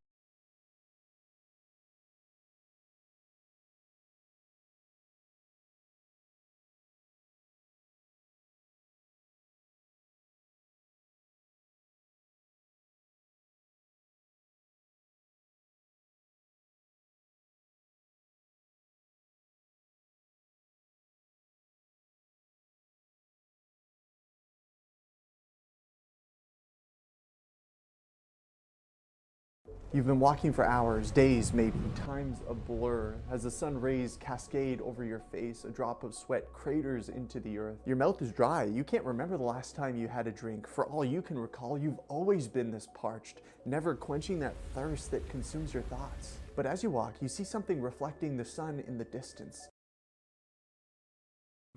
Speaker 7: You've been walking for hours, days maybe. Time's a blur. As the sun rays cascade over your face, a drop of sweat craters into the earth. Your mouth is dry. You can't remember the last time you had a drink. For all you can recall, you've always been this parched, never quenching that thirst that consumes your thoughts. But as you walk, you see something reflecting the sun in the distance.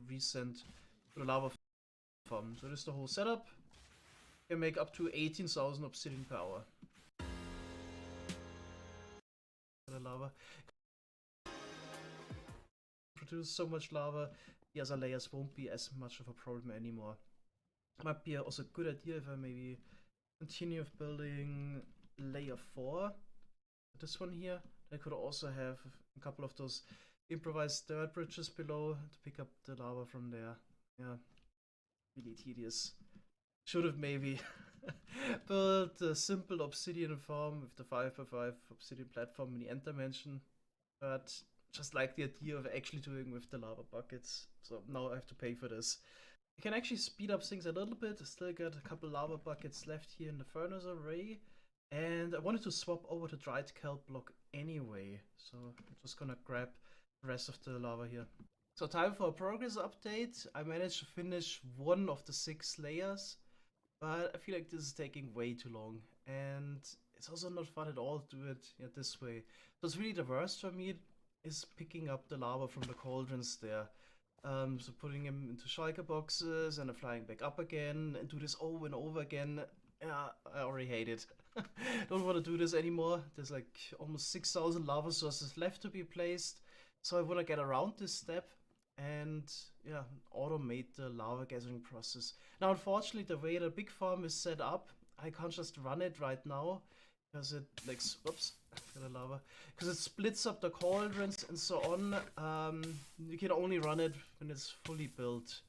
Speaker 4: Resend to the lava farm. So this is the whole setup. You can make up to 18,000 obsidian per hour. The lava produce so much lava, the other layers won't be as much of a problem anymore. Might be also a good idea if I maybe continue with building layer 4. This one here. I could also have a couple of those improvised dirt bridges below to pick up the lava from there. Yeah, really tedious. Should have maybe built a simple obsidian farm with the 5x5 obsidian platform in the end dimension, but just like the idea of actually doing with the lava buckets, so now I have to pay for this. I can actually speed up things a little bit. I still got a couple lava buckets left here in the furnace array, and I wanted to swap over to dried kelp block anyway, so I'm just gonna grab the rest of the lava here. So time for a progress update. I managed to finish one of the 6 layers. But I feel like this is taking way too long, and it's also not fun at all to do it this way. So it's really the worst for me is picking up the lava from the cauldrons there. So putting them into shulker boxes and then flying back up again and do this over and over again. I already hate it. Don't want to do this anymore. There's like almost 6,000 lava sources left to be placed. So I want to get around this step and yeah, automate the lava gathering process. Now unfortunately the way the big farm is set up, I can't just run it right now because it like, oops, got a lava, because it splits up the cauldrons and so on. You can only run it when it's fully built.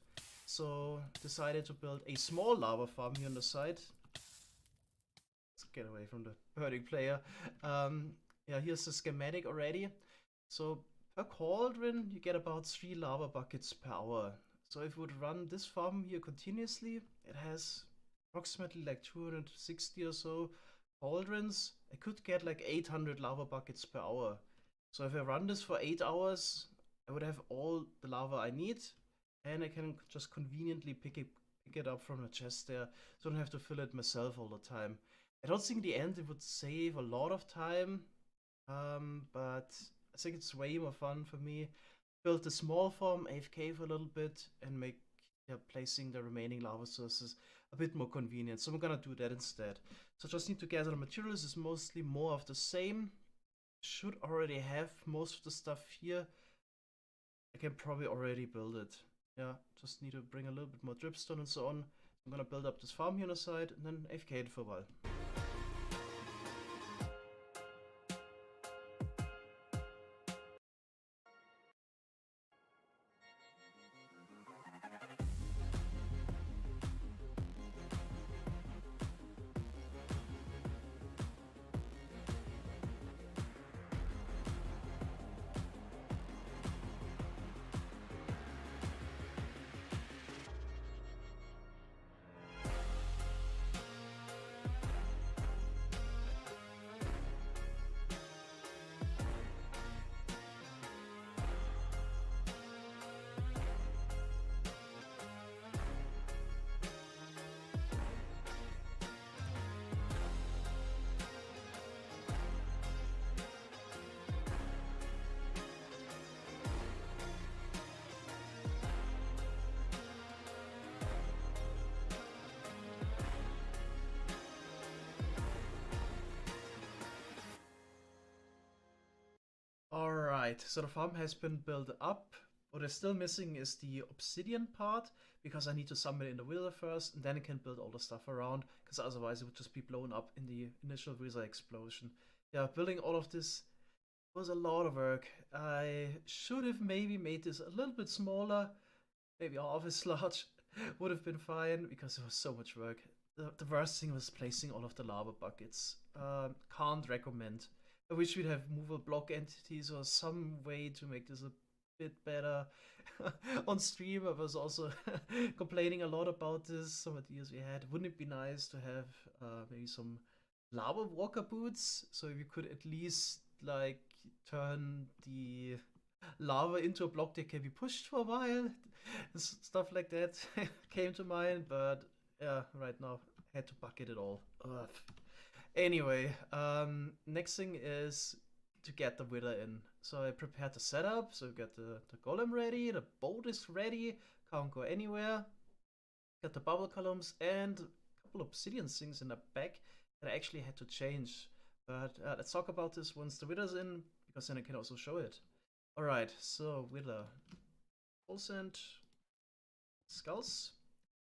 Speaker 4: So decided to build a small lava farm here on the side. Let's get away from the burning player. Yeah, here's the schematic already. So per cauldron, you get about 3 lava buckets per hour. So if we would run this farm here continuously, it has approximately like 260 or so cauldrons, I could get like 800 lava buckets per hour. So if I run this for 8 hours, I would have all the lava I need, and I can just conveniently pick it up from the chest there, so I don't have to fill it myself all the time. I don't think in the end it would save a lot of time, but I think it's way more fun for me. Build a small farm, AFK for a little bit, and make placing the remaining lava sources a bit more convenient. So I'm gonna do that instead. So just need to gather the materials. It's mostly more of the same. Should already have most of the stuff here. I can probably already build it. Yeah, just need to bring a little bit more dripstone and so on. I'm gonna build up this farm here on the side and then AFK it for a while. Alright, so the farm has been built up. What is still missing is the obsidian part, because I need to summon it in the wither first, and then I can build all the stuff around, because otherwise it would just be blown up in the initial wither explosion. Yeah, building all of this was a lot of work. I should have maybe made this a little bit smaller, maybe half as large, would have been fine, because it was so much work. The worst thing was placing all of the lava buckets. Can't recommend. I wish we'd have movable block entities or some way to make this a bit better. On stream I was also complaining a lot about this, some ideas we had. Wouldn't it be nice to have maybe some lava walker boots, so you could at least like turn the lava into a block that can be pushed for a while? Stuff like that came to mind, but yeah, right now I had to bucket it all. Ugh. Anyway, next thing is to get the wither in. So I prepared the setup, so got the golem ready, the boat is ready, can't go anywhere. Got the bubble columns and a couple of obsidian things in the back that I actually had to change. But let's talk about this once the wither's in, because then I can also show it. Alright, so wither. Full send skulls.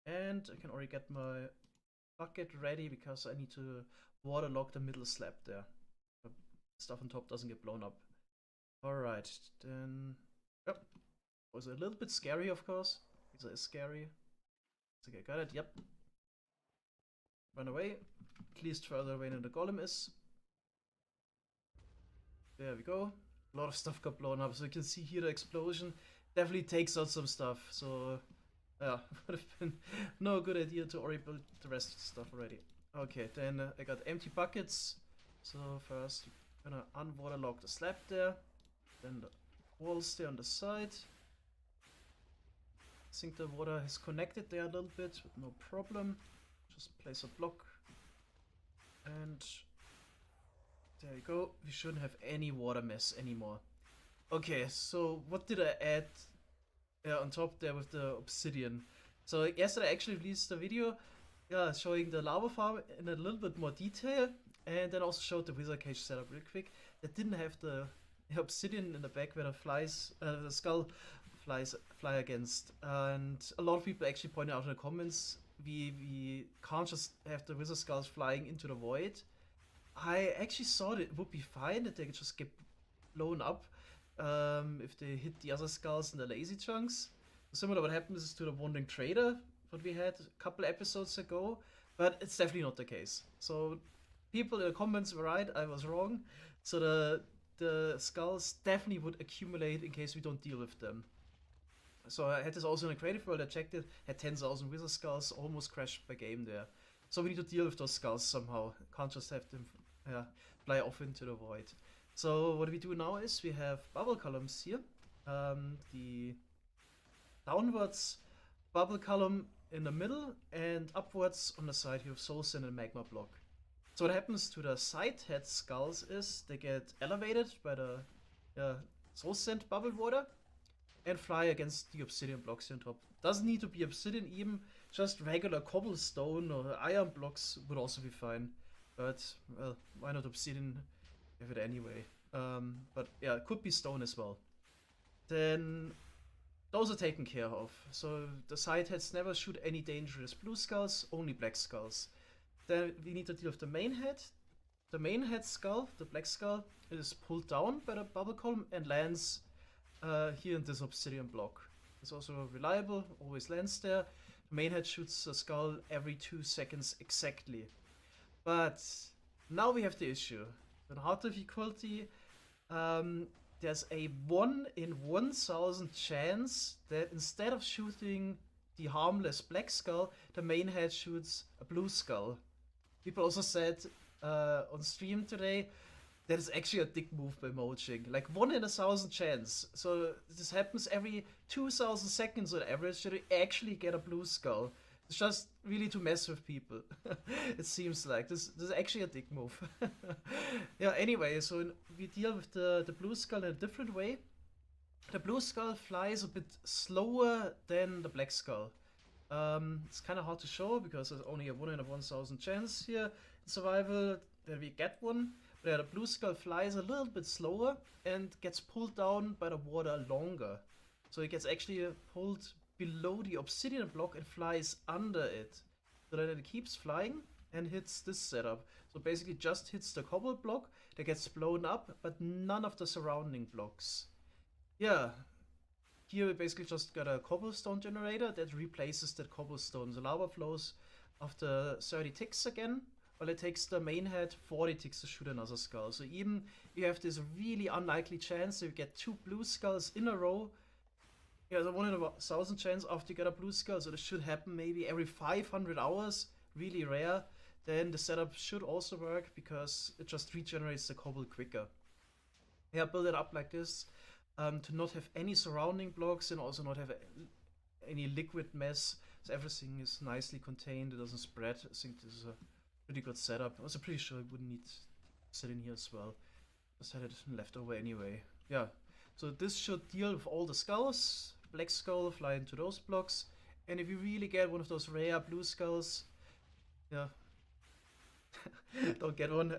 Speaker 4: And I can already get my bucket ready because I need to waterlog the middle slab there. The stuff on top doesn't get blown up. Alright, then... Yep. Was a little bit scary, of course. It is scary. Okay, got it, yep. Run away. At least further away than the golem is. There we go. A lot of stuff got blown up, so you can see here the explosion definitely takes out some stuff. So, yeah, would have been no good idea to already build the rest of the stuff already. Okay, then I got empty buckets. So first, I'm gonna unwaterlog the slab there. Then the walls there on the side. I think the water is connected there a little bit, but no problem. Just place a block. And there you go. We shouldn't have any water mess anymore. Okay, so what did I add on top there with the obsidian? So yesterday I actually released a video showing the lava farm in a little bit more detail, and then also showed the wizard cage setup real quick. That didn't have the obsidian in the back where the skull fly against. And a lot of people actually pointed out in the comments, we can't just have the wizard skulls flying into the void. I actually thought it would be fine that they could just get blown up if they hit the other skulls in the lazy chunks. Similar to what happens to the Wandering Trader, what we had a couple episodes ago, but it's definitely not the case. So people in the comments were right, I was wrong. So the skulls definitely would accumulate in case we don't deal with them. So I had this also in a creative world, I checked it, had 10,000 wizard skulls, almost crashed my game there. So we need to deal with those skulls somehow. Can't just have them fly off into the void. So what we do now is we have bubble columns here. The downwards bubble column in the middle and upwards on the side you have soul sand and magma block. So what happens to the side head skulls is they get elevated by the soul sand bubble water and fly against the obsidian blocks on top. Doesn't need to be obsidian even, just regular cobblestone or iron blocks would also be fine. But, well, why not obsidian if it anyway? But yeah, it could be stone as well. Then those are taken care of. So the side heads never shoot any dangerous blue skulls, only black skulls. Then we need to deal with the main head. The main head skull, the black skull, is pulled down by the bubble column and lands here in this obsidian block. It's also reliable, always lands there. The main head shoots a skull every 2 seconds exactly. But now we have the issue. In hard difficulty, there's a 1 in 1,000 chance that instead of shooting the harmless black skull, the main head shoots a blue skull. People also said on stream today that is actually a dick move by Mojing. Like 1 in 1,000 chance. So this happens every 2,000 seconds on average that you actually get a blue skull. It's just really to mess with people. It seems like this is actually a dick move. Yeah, anyway, so we deal with the blue skull in a different way. The blue skull flies a bit slower than the black skull. It's kind of hard to show because there's only a 1 in 1,000 chance here in survival that we get one. But yeah, the blue skull flies a little bit slower and gets pulled down by the water longer. So it gets actually pulled below the obsidian block and flies under it. So that it keeps flying and hits this setup. So basically just hits the cobble block that gets blown up, but none of the surrounding blocks. Yeah, here we basically just got a cobblestone generator that replaces that cobblestone. The lava flows after 30 ticks again, while it takes the main head 40 ticks to shoot another skull. So even you have this really unlikely chance that you get 2 blue skulls in a row. Yeah, the 1 in 1,000 chance after you get a blue skull, so this should happen maybe every 500 hours, really rare. Then the setup should also work because it just regenerates the cobble quicker. Yeah, build it up like this to not have any surrounding blocks and also not have any liquid mess. So everything is nicely contained, it doesn't spread. I think this is a pretty good setup. I was pretty sure I wouldn't need to sit in here as well. Just had it left over anyway. Yeah, so this should deal with all the skulls. Black skull fly into those blocks, and if you really get one of those rare blue skulls, yeah, don't get one,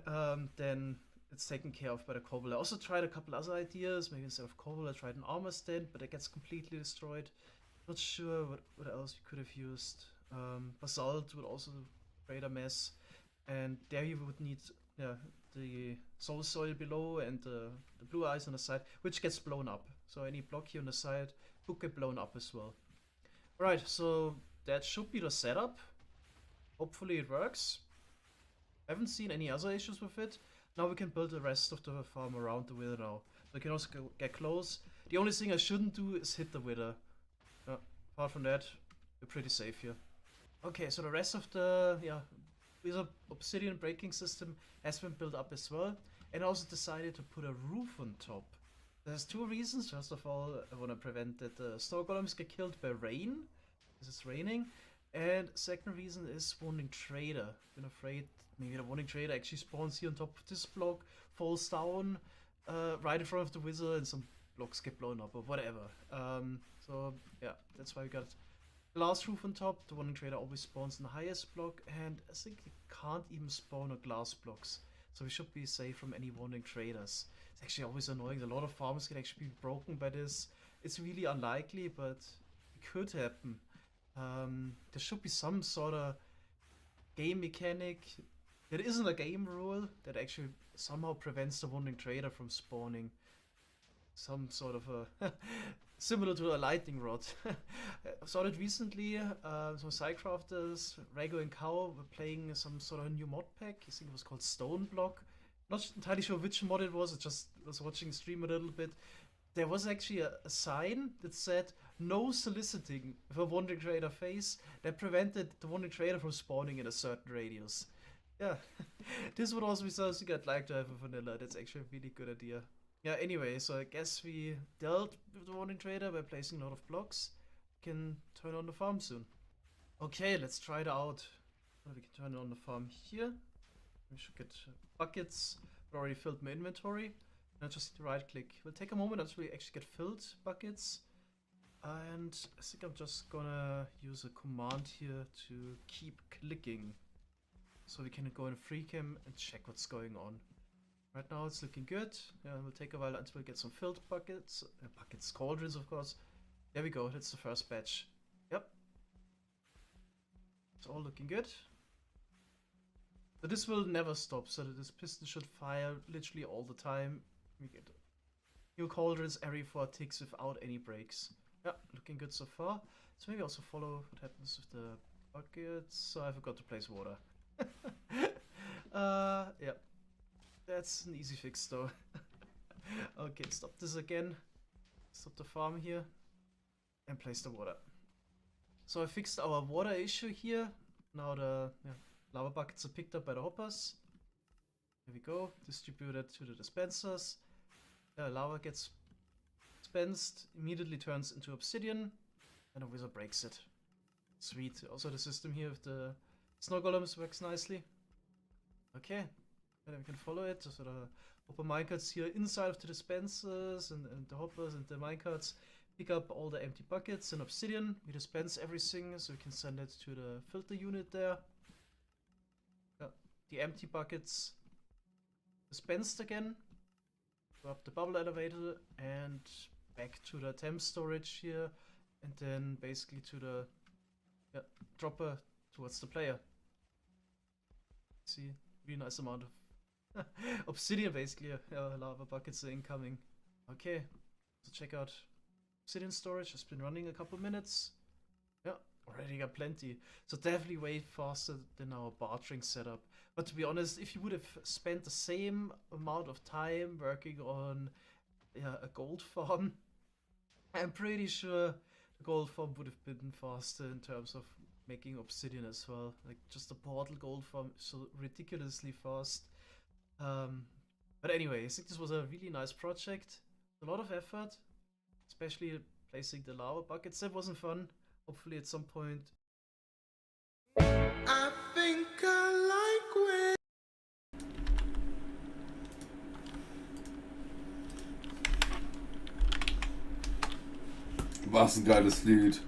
Speaker 4: then it's taken care of by the cobble. I also tried a couple other ideas. Maybe instead of cobble I tried an armor stand, but it gets completely destroyed. Not sure what else we could have used. Basalt would also create a mess, and there you would need the soul soil below and the blue ice on the side, which gets blown up. So any block here on the side could get blown up as well. Alright, so that should be the setup. Hopefully it works. Haven't seen any other issues with it. Now we can build the rest of the farm around the wither now. So we can also get close. The only thing I shouldn't do is hit the wither. Apart from that, we're pretty safe here. Okay, so the rest of the wither obsidian breaking system has been built up as well. And I also decided to put a roof on top. There's 2 reasons. First of all, I want to prevent that the snow golems get killed by rain, because it's raining. And second reason is Wandering Trader. Been afraid maybe the Wandering Trader actually spawns here on top of this block, falls down right in front of the wizard, and some blocks get blown up or whatever. So yeah, that's why we got glass roof on top. The Wandering Trader always spawns in the highest block, and I think it can't even spawn on glass blocks. So we should be safe from any Wandering Traders. It's actually always annoying. A lot of farms can actually be broken by this. It's really unlikely, but it could happen. There should be some sort of game mechanic that isn't a game rule that actually somehow prevents the Wandering Trader from spawning. Some sort of a similar to a lightning rod. I saw it recently. Some sidecrafters, Rago and Cow, were playing some sort of new mod pack. I think it was called Stone Block. Not entirely sure which mod it was. I just was watching the stream a little bit. there was actually a sign that said no soliciting with a wandering trader face that prevented the wandering trader from spawning in a certain radius. Yeah, this would also be something I'd like to have with vanilla. That's actually a really good idea. Yeah, anyway, so I guess we dealt with the wandering trader by placing a lot of blocks. We can turn on the farm soon. Okay, let's try it out. We can turn it on the farm here. We should get buckets. I already filled my inventory. Now just right click. It will take a moment until we actually get filled buckets. And I think I'm just gonna use a command here to keep clicking. So we can go in free cam and check what's going on. Right now it's looking good. Yeah, it will take a while until we get some filled buckets. Cauldrons of course. There we go, that's the first batch. Yep. It's all looking good. So this will never stop, so that this piston should fire literally all the time. We get new cauldrons every 4 ticks without any breaks. Yeah, looking good so far. So maybe also follow what happens with the buckets. So I forgot to place water. Yeah. That's an easy fix though. Okay, stop this again. Stop the farm here. And place the water. So I fixed our water issue here. Now the lava buckets are picked up by the hoppers. Here we go. Distributed to the dispensers. Lava gets dispensed, immediately turns into obsidian, and the wizard breaks it. Sweet. Also the system here with the snow golems works nicely. Okay. And then we can follow it. So the hopper minecarts here inside of the dispensers and the hoppers and the minecarts pick up all the empty buckets and obsidian. We dispense everything so we can send it to the filter unit there. The empty buckets dispensed again. Go up the bubble elevator and back to the temp storage here, and then basically to the dropper towards the player. See, really nice amount of obsidian basically. Lava buckets are incoming. Okay, so check out obsidian storage. Has been running a couple minutes. Yeah, already got plenty. So definitely way faster than our bartering setup. But to be honest, if you would have spent the same amount of time working on a gold farm, I'm pretty sure the gold farm would have been faster in terms of making obsidian as well. Like just the portal gold farm is so ridiculously fast. But anyway, I think this was a really nice project. A lot of effort, especially placing the lava buckets. That wasn't fun. Hopefully at some point.
Speaker 8: I think I like when
Speaker 1: Was ein geiles Lied.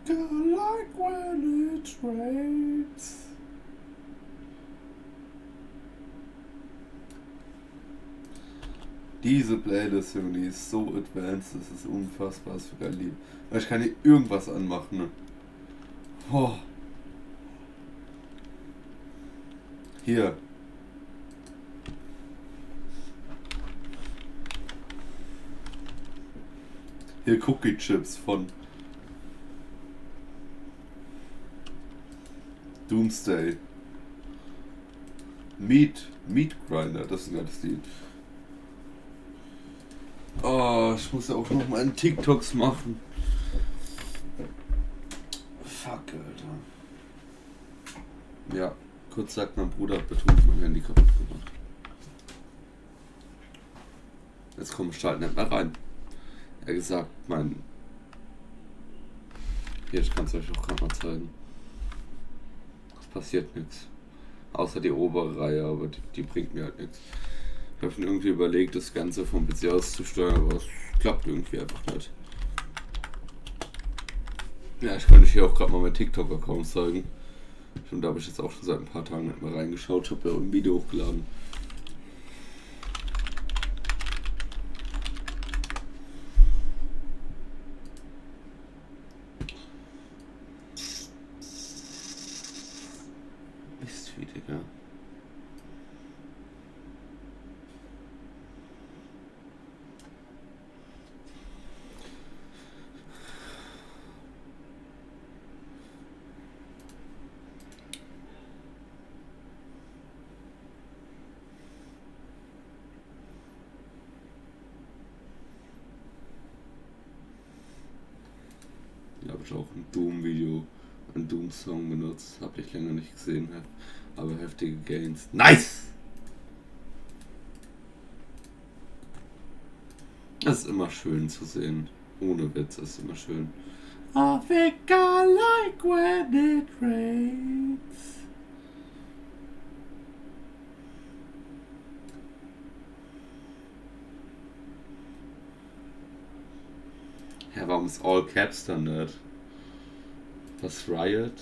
Speaker 1: I like when it rains. Diese Playlist, Junge, die ist so advanced, das ist unfassbar, was für geil Lied. Weil ich kann hier irgendwas anmachen, ne? Oh. Hier. Hier Cookie Chips von Doomsday. Meat Grinder, das ist ein geiles Lied. Oh, ich muss ja auch noch mal TikToks machen. Fuck, Alter. Ja, kurz sagt mein Bruder hat betrunken mein Handy kaputt gemacht. Jetzt komme ich halt nicht mehr rein. Er hat gesagt, hier, ich kann es euch auch gerade mal zeigen. Es passiert nichts. Außer die obere Reihe, aber die bringt mir halt nichts. Ich habe schon irgendwie überlegt, das Ganze vom PC aus zu steuern, aber es klappt irgendwie einfach nicht. Ja, ich kann euch hier auch gerade mal meinen TikTok-Account zeigen. Und da habe ich jetzt auch schon seit ein paar Tagen nicht mehr reingeschaut. Ich habe ja auch ein Video hochgeladen. Da habe ich auch ein Doom-Video, einen Doom-Song benutzt. Habe ich länger nicht gesehen. Aber heftige Gains. Nice! Das ist immer schön zu sehen. Ohne Witz ist immer schön. I think I like when it rains. Ja, warum ist All Caps dann nicht? Was Riot?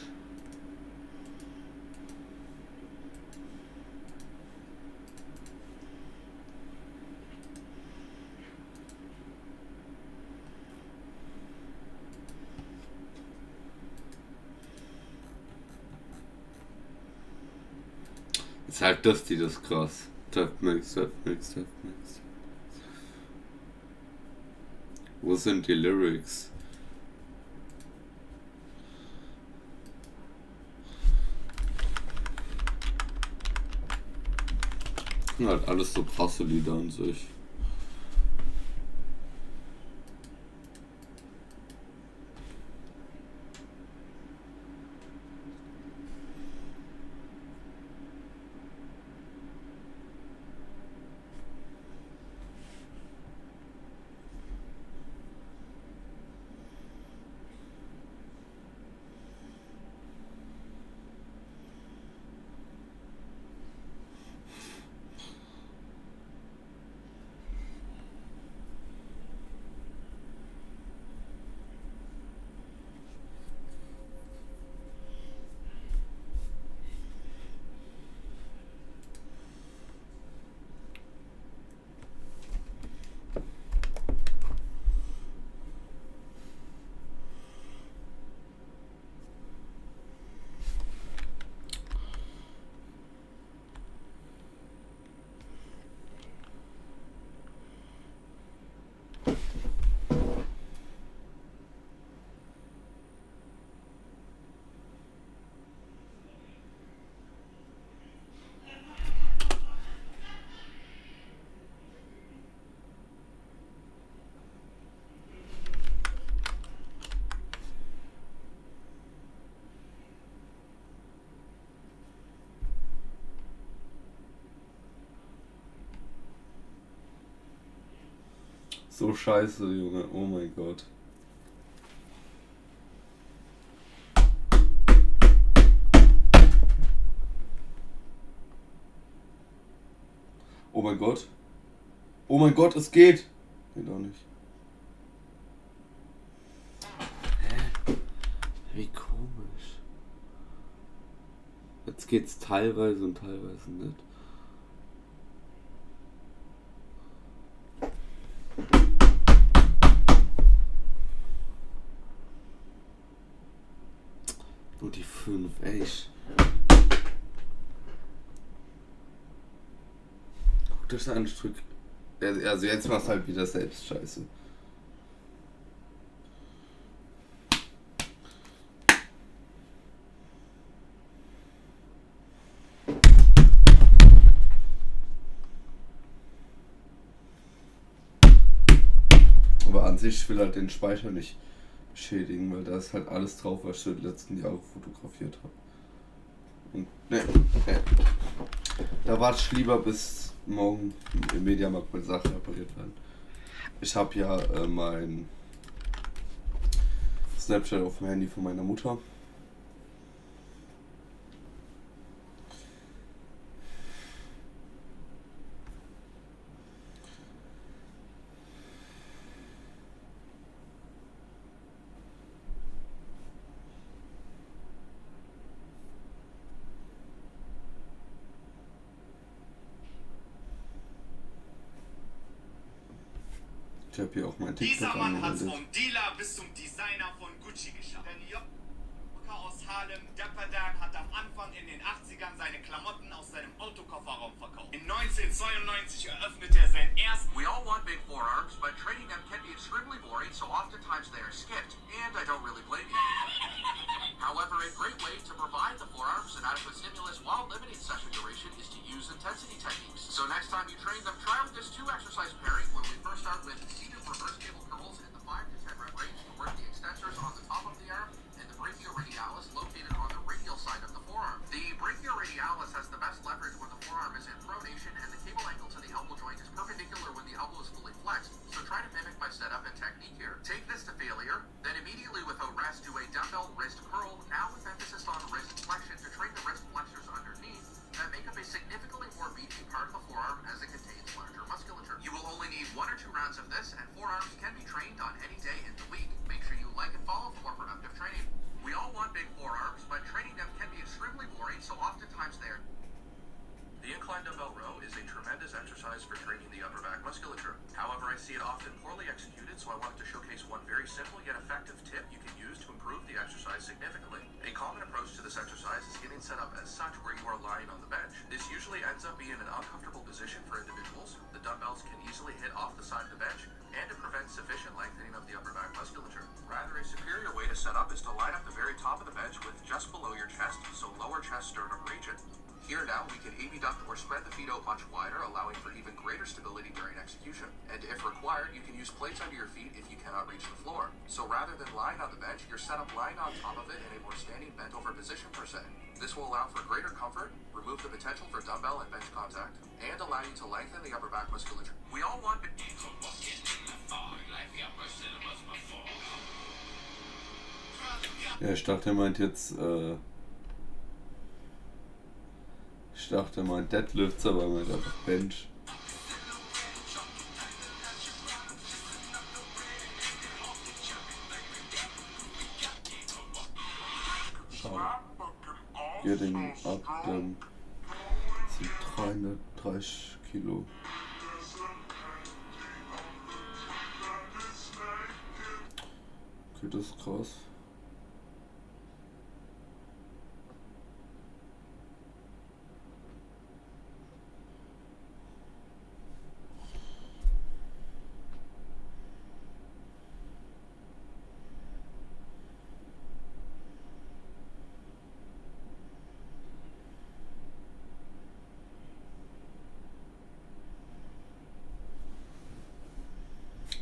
Speaker 1: Ist halt das krass. Deathmix. Wo sind die Lyrics? Halt alles so krasse Lieder an sich. So scheiße, Junge. Oh mein Gott. Oh mein Gott. Oh mein Gott, es geht. Geht auch nicht. Hä? Wie komisch. Jetzt geht's teilweise und teilweise nicht. Nur die 5, ey. Guck das an, Stück. Also jetzt machst halt wieder selbst Scheiße. Aber an sich will halt den Speicher nicht beschädigen, weil da ist halt alles drauf, was ich die letzten Jahre fotografiert habe. Und ne. Da warte ich lieber bis morgen im Mediamarkt mit Sachen repariert werden. Ich habe ja mein Snapchat auf dem Handy von meiner Mutter. Ich habe hier auch mein TikTok
Speaker 9: Dieser Mann hat es
Speaker 1: angemeldet.
Speaker 9: vom Dealer bis zum Designer von Gucci geschafft. Denn Jokka aus Harlem, Dapperdan, hat am Anfang in den 80ern seine Klamotten aus seinem Autokofferraum verkauft. In 1992 eröffnete er sein erstes.
Speaker 10: We all want big forearms, but training them can be extremely boring, so oftentimes they are skipped. And I don't really blame you. However, a great way to provide the forearms an adequate stimulus while limiting session duration is to use intensity techniques. So next time you train them, try with this 2-exercise pairing where we first start with seated reverse cable curls in the 5 to 10 rep range to work the extensors on the top of forearms can be trained on any day in the week. Make sure you like and follow for more productive training. We all want big forearms, but training them can be extremely boring, so oftentimes they are... The incline dumbbell row is a tremendous exercise for training the upper back musculature. However, I see it often poorly executed, so I wanted to showcase one very simple yet effective tip you can use to improve the exercise significantly. A common approach to this exercise is getting set up as such where you are lying on the bench. This usually ends up being an uncomfortable position for individuals. The dumbbells can easily hit off the side of the bench, and it prevents sufficient lengthening of the upper back musculature. Rather, a superior way to set up is to line up the very top of the bench with just below your chest, so lower chest sternum region. Here now, we can abduct or spread the feet out much wider, allowing for even greater stability during execution. And if required, you can use plates under your feet if you cannot reach the floor. So rather than lying on the bench, you're set up lying on top of it in a more standing bent over position per se. This will allow for greater comfort, remove the potential for dumbbell and bench contact, and allow you to lengthen the upper back musculature. We all want...
Speaker 1: Ja, ich dachte, er meint jetzt, ich dachte, er meint Deadlifts, aber er meint einfach Bench. Schade. Getting up, dann sind 330 Kilo. Okay, das ist krass.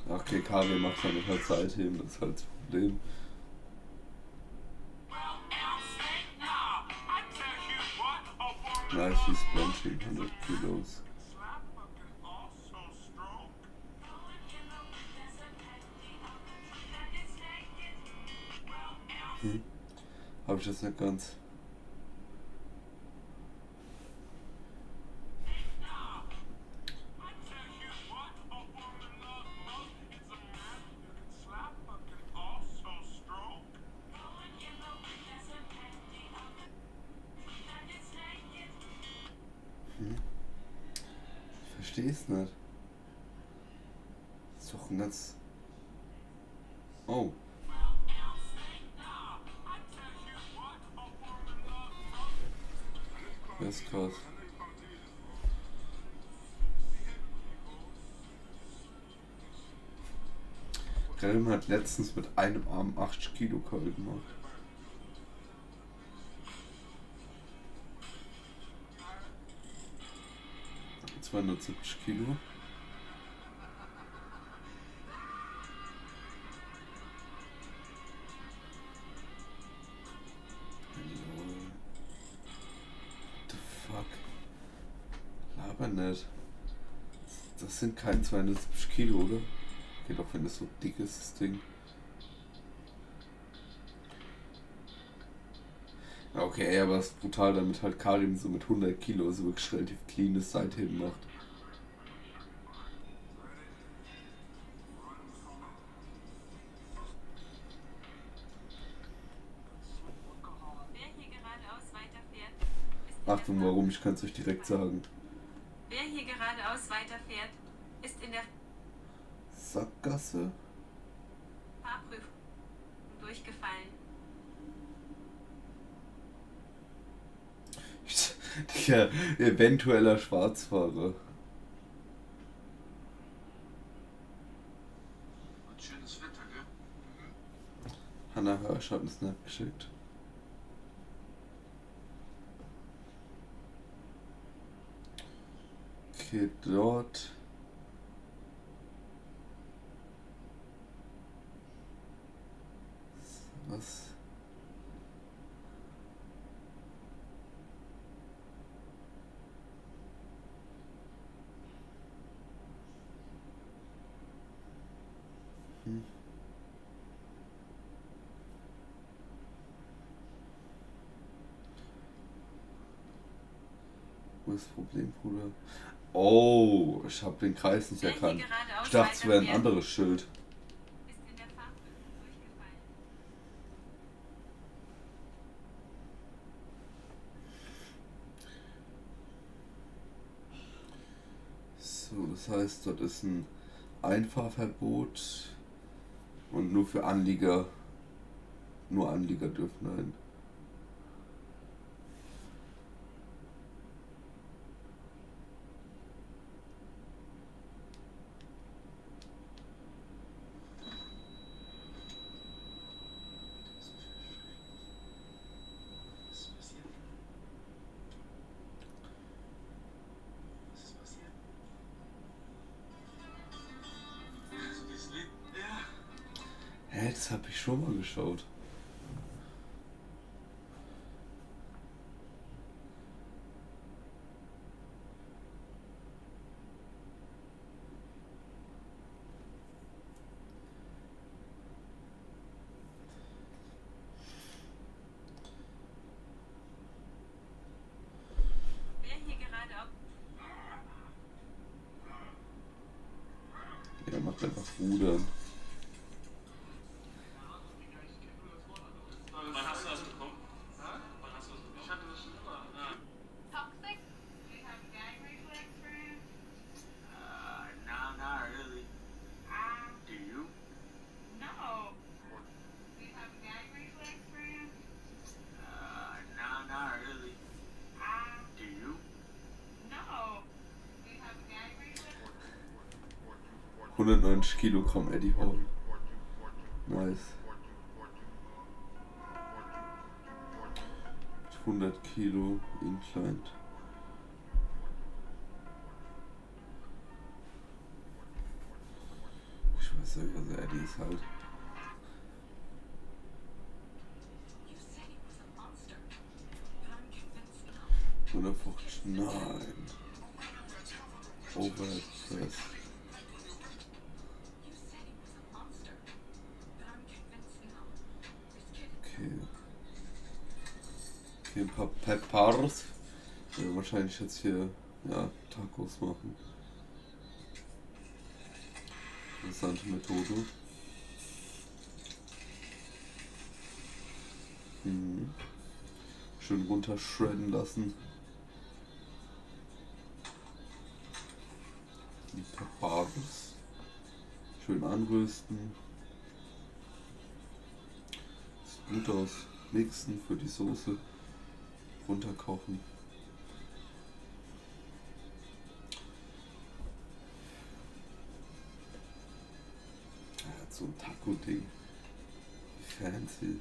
Speaker 1: Okay, Kari macht damit halt Seitheben, das ist halt das Problem. Nice, he's benching 100 Kilos. Hab ich das nicht ganz. Ich versteh's nicht. Das ist doch ein ganz... Oh. Das ist krass. Graham hat letztens mit einem Arm 80 Kilo Curl gemacht. Das waren nur 70 Kilo. Aber nicht. Das sind keine 270 Kilo, oder? Geht auch, wenn das so dick ist, das Ding. Ja, okay, aber es ist brutal, damit halt Karim so mit 100 Kilo so wirklich relativ cleanes Seitheben macht. Achtung, warum? Ich kann es euch direkt sagen.
Speaker 11: Wer hier geradeaus weiterfährt, ist in der
Speaker 1: Sackgasse.
Speaker 11: Fahrprüfung durchgefallen.
Speaker 1: Der eventueller Schwarzfahrer.
Speaker 10: Schönes Wetter, gell?
Speaker 1: Hannah Hirsch hat einen Snap geschickt. Okay, dort. Was? Wo ist das Problem, Bruder? Oh, ich habe den Kreis nicht
Speaker 11: Wer hier
Speaker 1: erkannt.
Speaker 11: geradeaus
Speaker 1: Ich dachte, es wäre ein
Speaker 11: weiterfährt,
Speaker 1: anderes Schild.
Speaker 11: ist in der Fahrprüfung durchgefallen.
Speaker 1: So, das heißt, dort ist ein Einfahrverbot und nur für Anlieger. Nur Anlieger dürfen rein. Hä, das habe ich schon mal geschaut.
Speaker 11: Wer hier geradeaus...
Speaker 1: Ja, macht einfach Rudern.
Speaker 10: Wann hast du das bekommen? Wann hast du das bekommen? Ich hatte das schon immer.
Speaker 11: Toxic? Do you have gag reflex, friend?
Speaker 10: Not really. Do you?
Speaker 11: No. Do you have gag reflex, friend?
Speaker 10: Not really. Do you?
Speaker 11: No. Do you have gag reflex?
Speaker 1: 190 Kilogramm Eddie Hall. Nice. 100 Kilo inclined. Ich weiß nicht, also Eddie ist halt. Oder Frucht, nein. Overpress. Okay. Okay, ein paar Peppers. Ja, wahrscheinlich jetzt hier, ja, Tacos machen. Interessante Methode. Schön runtershredden lassen. Die Peppers. Schön anrösten. Sieht gut aus. Mixen für die Soße. Runterkochen. Er hat so ein Taco-Ding. Fancy.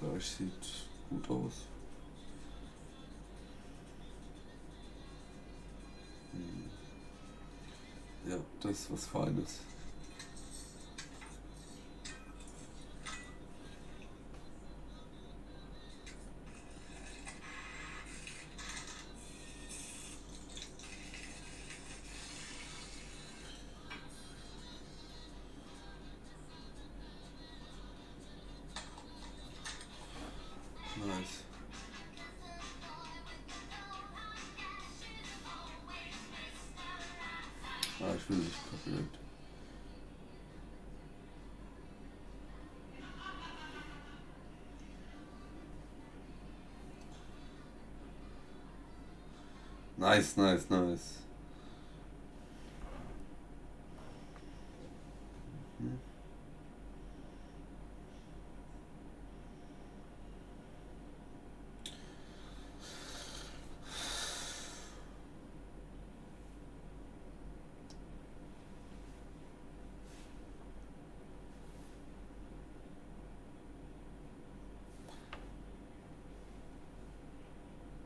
Speaker 1: Fleisch sieht gut aus. Ja, das ist was Feines. Nice. Ah, ich will nicht Copyright. Nice, nice, nice.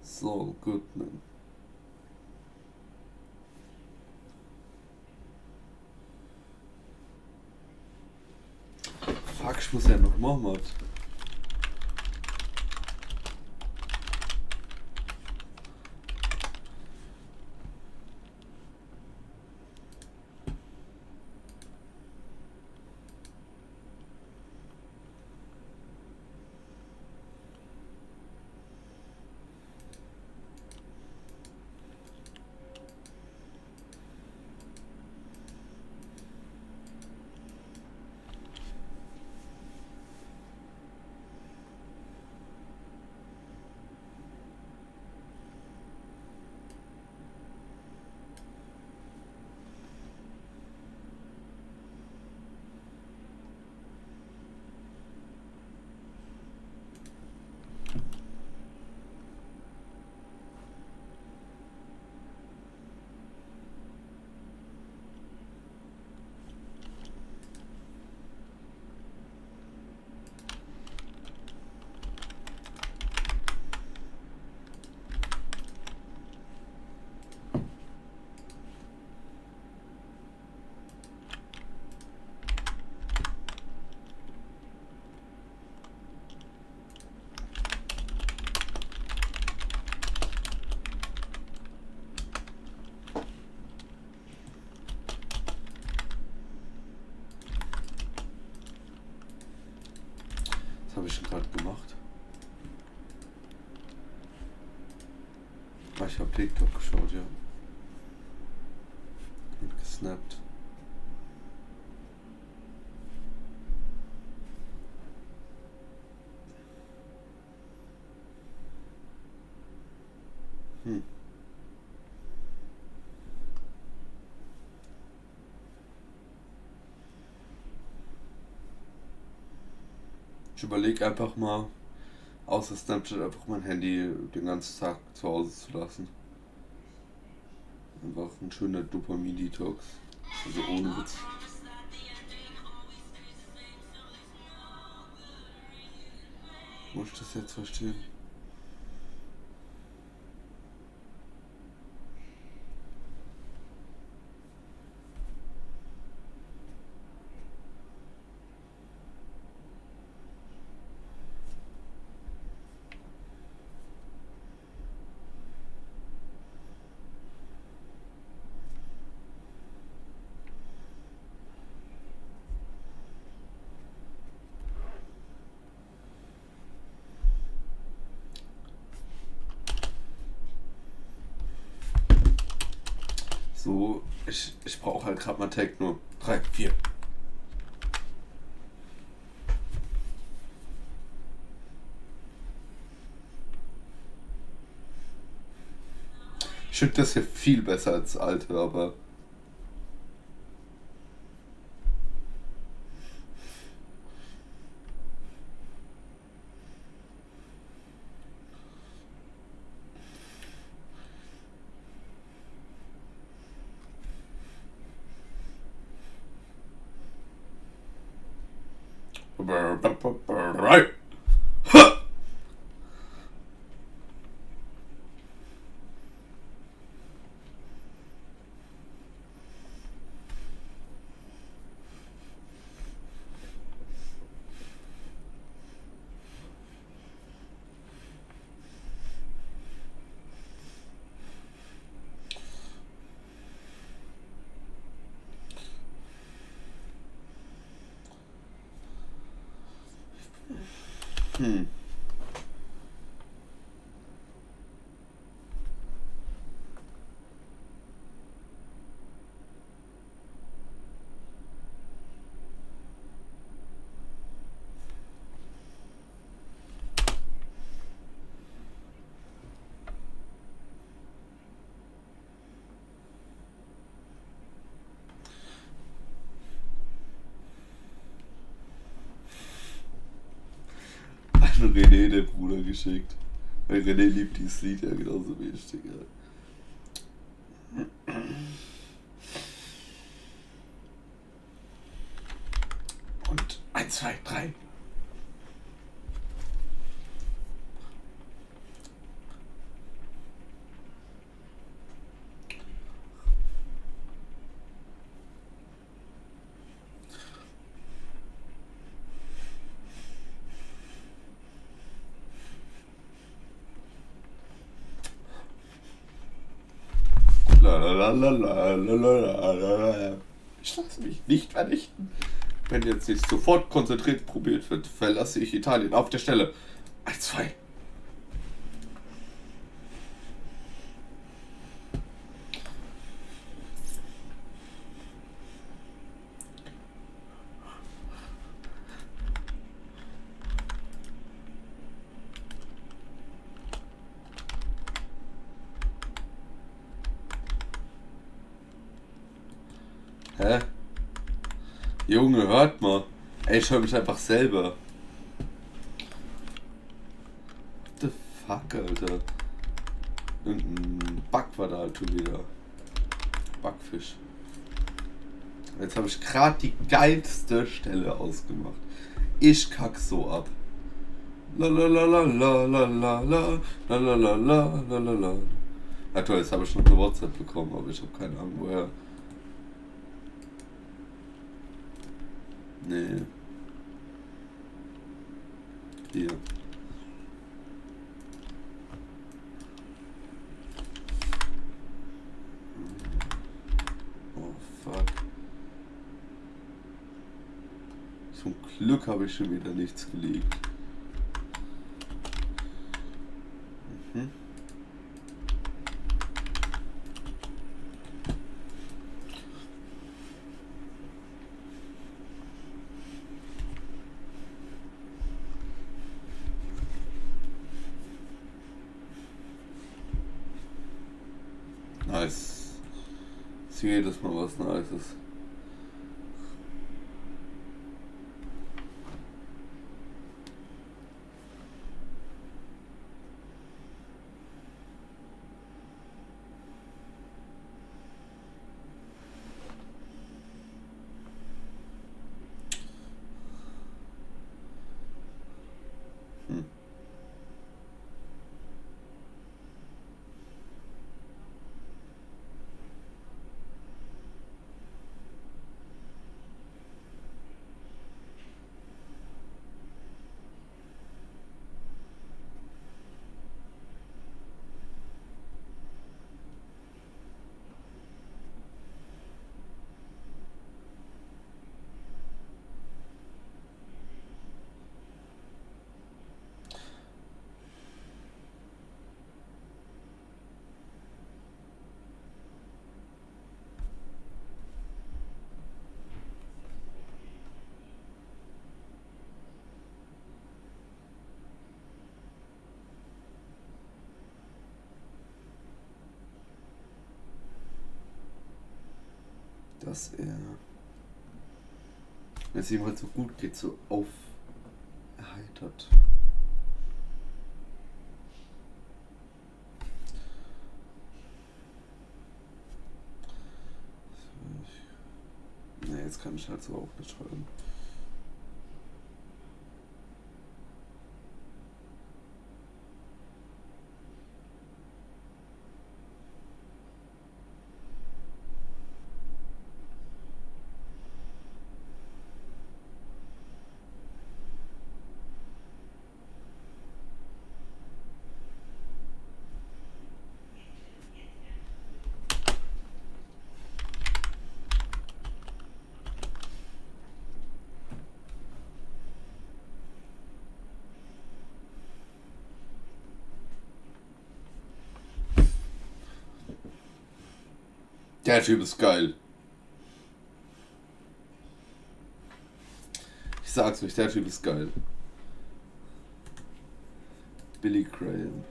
Speaker 1: Saul Goodman. Fuck, ich muss ja noch Mohammed. ich gerade gemacht? Ich habe TikTok geschaut, ja. Und gesnappt. Ich überlege einfach mal, außer Snapchat einfach mein Handy den ganzen Tag zu Hause zu lassen. Einfach ein schöner Dopamin-Detox. Also ohne Witz. Muss ich das jetzt verstehen? So, ich brauche halt gerade mal Techno. 3, 4. Ich finde das hier viel besser als das alte, aber. An René, der Bruder, geschickt. Weil René liebt dieses Lied ja genauso wie ich, Digga. Und 1, 2, 3. Ich lasse mich nicht vernichten. Wenn jetzt nicht sofort konzentriert probiert wird, verlasse ich Italien auf der Stelle. 1, 2. Hä? Junge, hört mal. Ey, ich höre mich einfach selber. What the fuck, Alter? Irgendein Bug war da halt schon wieder. Backfisch. Jetzt habe ich gerade die geilste Stelle ausgemacht. Ich kack so ab. La la la la la la la la la la la la la la la. Ja toll, jetzt habe ich noch eine WhatsApp bekommen, aber ich habe keine Ahnung woher. Nee. Hier. Oh fuck. Zum Glück habe ich schon wieder nichts gelegt. Nice. Ist jedes Mal was Nices. Dass er, wenn es ihm halt so gut geht, so auferheitert. Ne, jetzt kann ich halt so auch nicht schreiben. Der Typ ist geil. Ich sag's euch, der Typ ist geil. Billy Graham.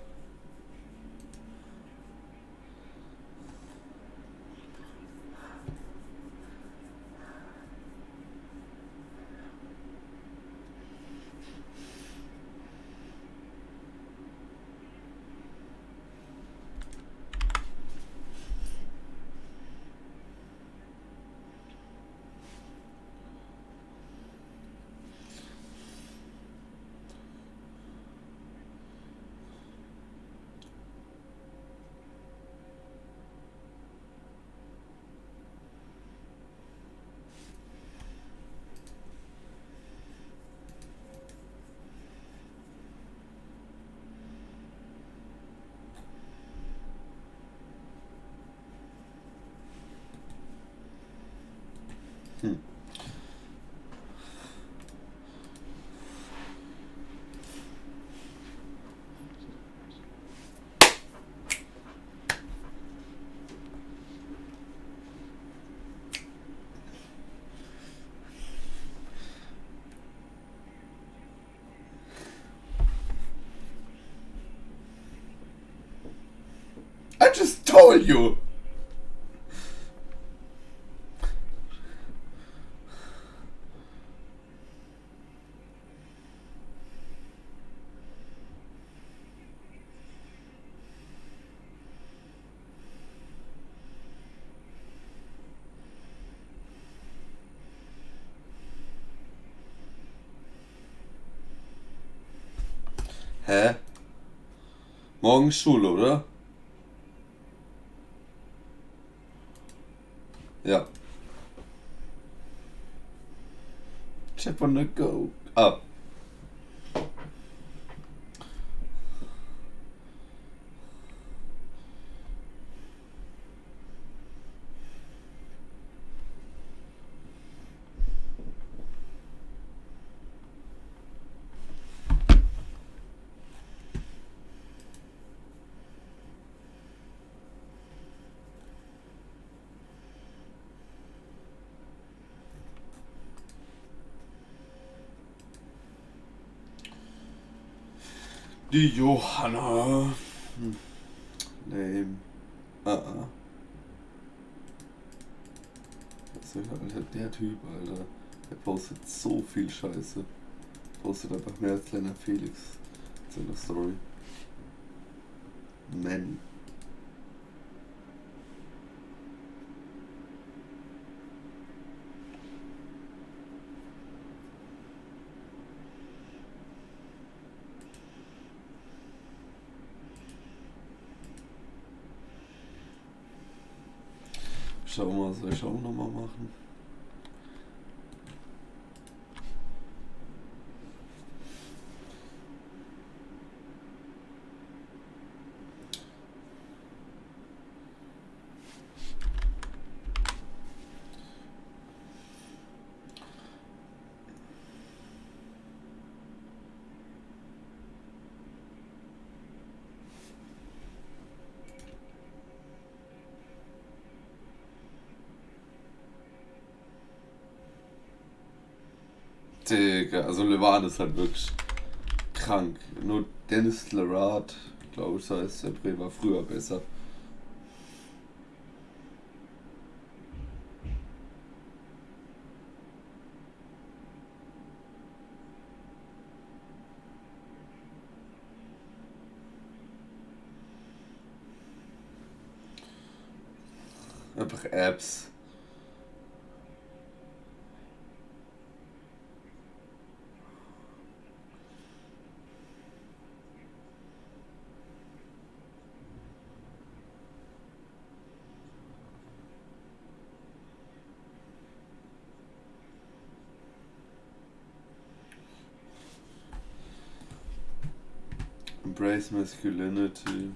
Speaker 1: I just told you! Hä? Morgen Schule, oder? Ja. Chip on the go. Ah. Die Johanna. Lame. Alter, der Typ, Alter, der postet so viel Scheiße. Postet einfach mehr als kleiner Felix in seiner Story. Man. Schau mal, soll ich auch nochmal machen? Digga, also Levan ist halt wirklich krank. Nur Dennis Lerat, glaube ich, so heißt der Bre, war früher besser. Einfach Apps. Embrace Masculinity.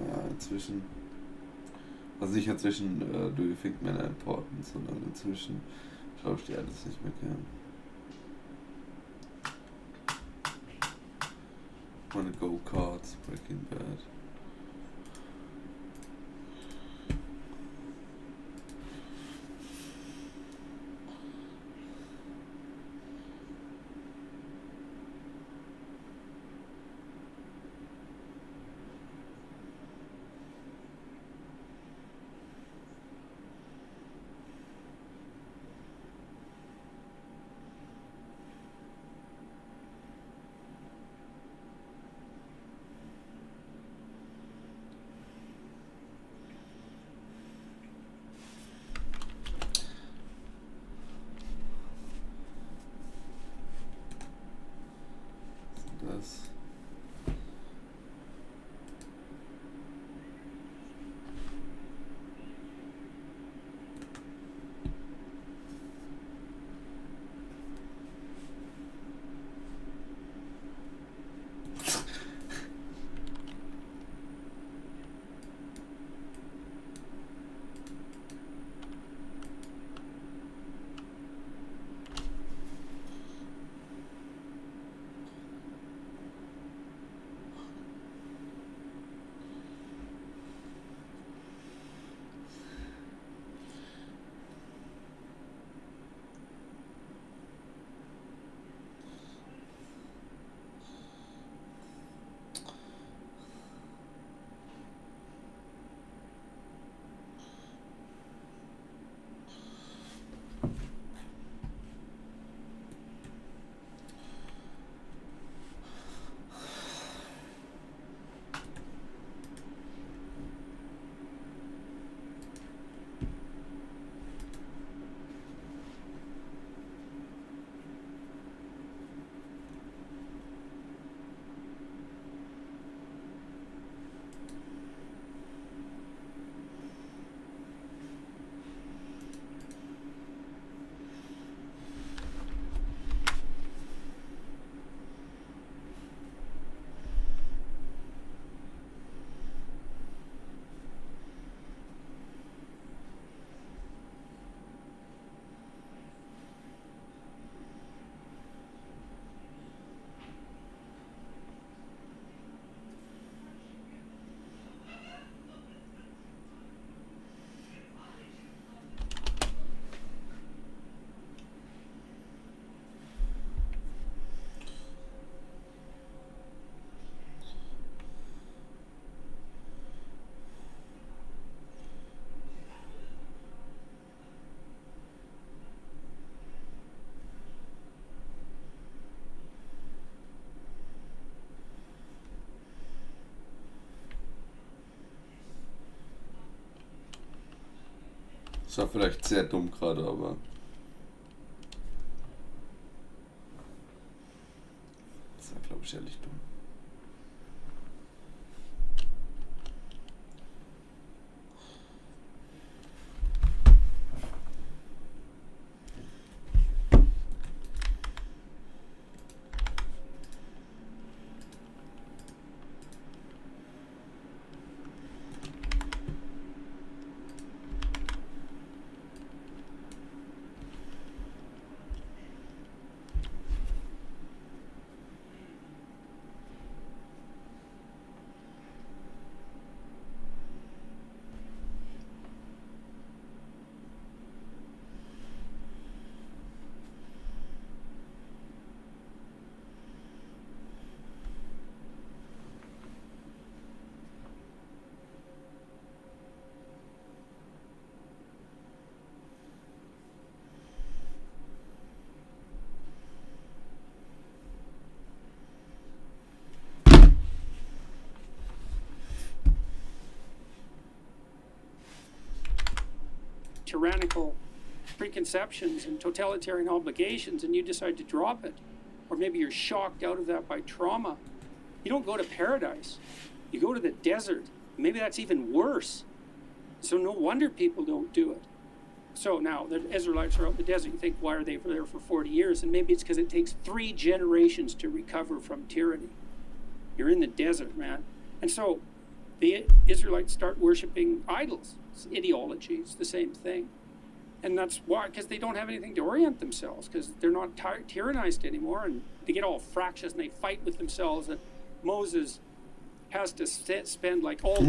Speaker 1: Ja, inzwischen. Also nicht inzwischen Do You Think Men Are Important, sondern inzwischen schaue ich dir alles nicht mehr gern. Meine Go-Karts, Breaking Bad. Das. war vielleicht sehr dumm gerade, aber... Das war, glaube ich, ehrlich dumm.
Speaker 12: Tyrannical preconceptions and totalitarian obligations, and you decide to drop it. Or maybe you're shocked out of that by trauma. You don't go to paradise. You go to the desert. Maybe that's even worse. So no wonder people don't do it. So now the Israelites are out in the desert. You think, why are they there for 40 years? And maybe it's because it takes 3 generations to recover from tyranny. You're in the desert, man. And so the Israelites start worshiping idols. It's ideology. It's the same thing. And that's why, because they don't have anything to orient themselves, because they're not tyrannized anymore, and they get all fractious and they fight with themselves. And Moses has to spend like all...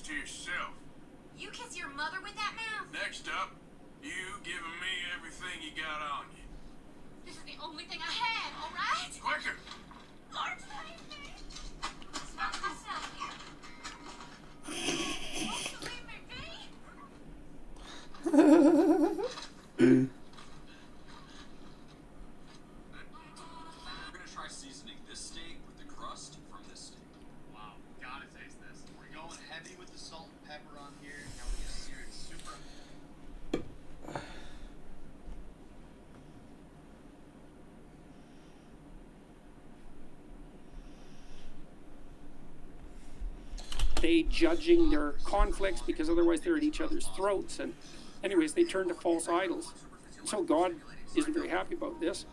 Speaker 9: To yourself.
Speaker 11: You kiss your mother with that mouth?
Speaker 9: Next up, you giving me everything you got on you.
Speaker 11: This is the only thing I had, all right?
Speaker 9: Quicker!
Speaker 11: Lord save me! Stop myself here. Won't you leave me be?
Speaker 10: We're gonna try seasoning this steak with the crust from this steak.
Speaker 13: Wow, gotta taste this. We're going heavy with the salt and pepper on here. Now we're gonna sear it super.
Speaker 12: They judging their conflicts because otherwise they're at each other's throats. And anyways, they turn to false idols. So God isn't very happy about this.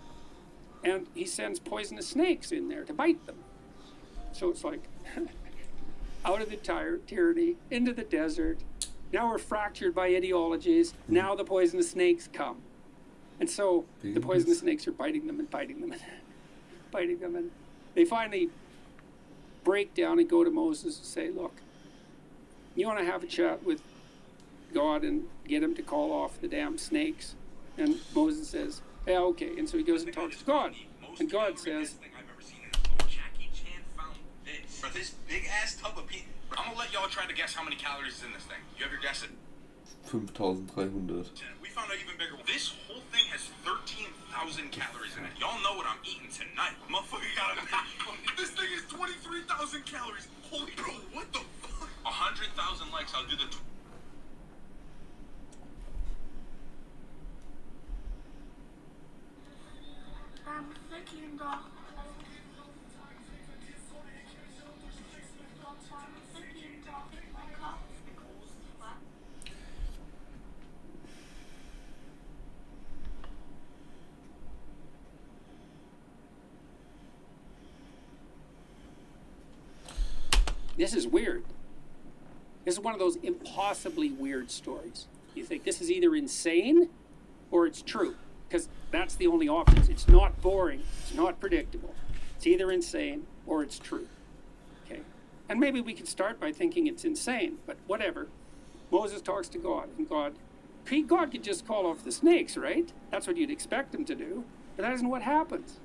Speaker 12: And he sends poisonous snakes in there to bite them. So it's like, out of the tyranny, into the desert. Now we're fractured by ideologies. Now the poisonous snakes come. And so the poisonous snakes are biting them and biting them and biting them. And they finally break down and go to Moses and say, look, you want to have a chat with God and get him to call off the damn snakes? And Moses says, yeah, okay. And so he goes and talks to God. And God says,
Speaker 9: Jackie Chan found this. For this big ass tub of pizza. I'm gonna let y'all try to guess how many calories is in this thing. You ever guess it?
Speaker 1: 5.300.
Speaker 9: We found out even bigger. This whole thing has 13,000 calories in it. Y'all know what I'm eating tonight. Motherfucker got a This thing is 23,000 calories. Holy bro, what the fuck? 100,000 likes. I'll do the.
Speaker 11: I'm thinking dog.
Speaker 12: this is weird. This is one of those impossibly weird stories. You think this is either insane or it's true, because that's the only options. It's not boring. It's not predictable. It's either insane or it's true. Okay? And maybe we could start by thinking it's insane, but whatever. Moses talks to God, and God could just call off the snakes, right? That's what you'd expect him to do, but that isn't what happens.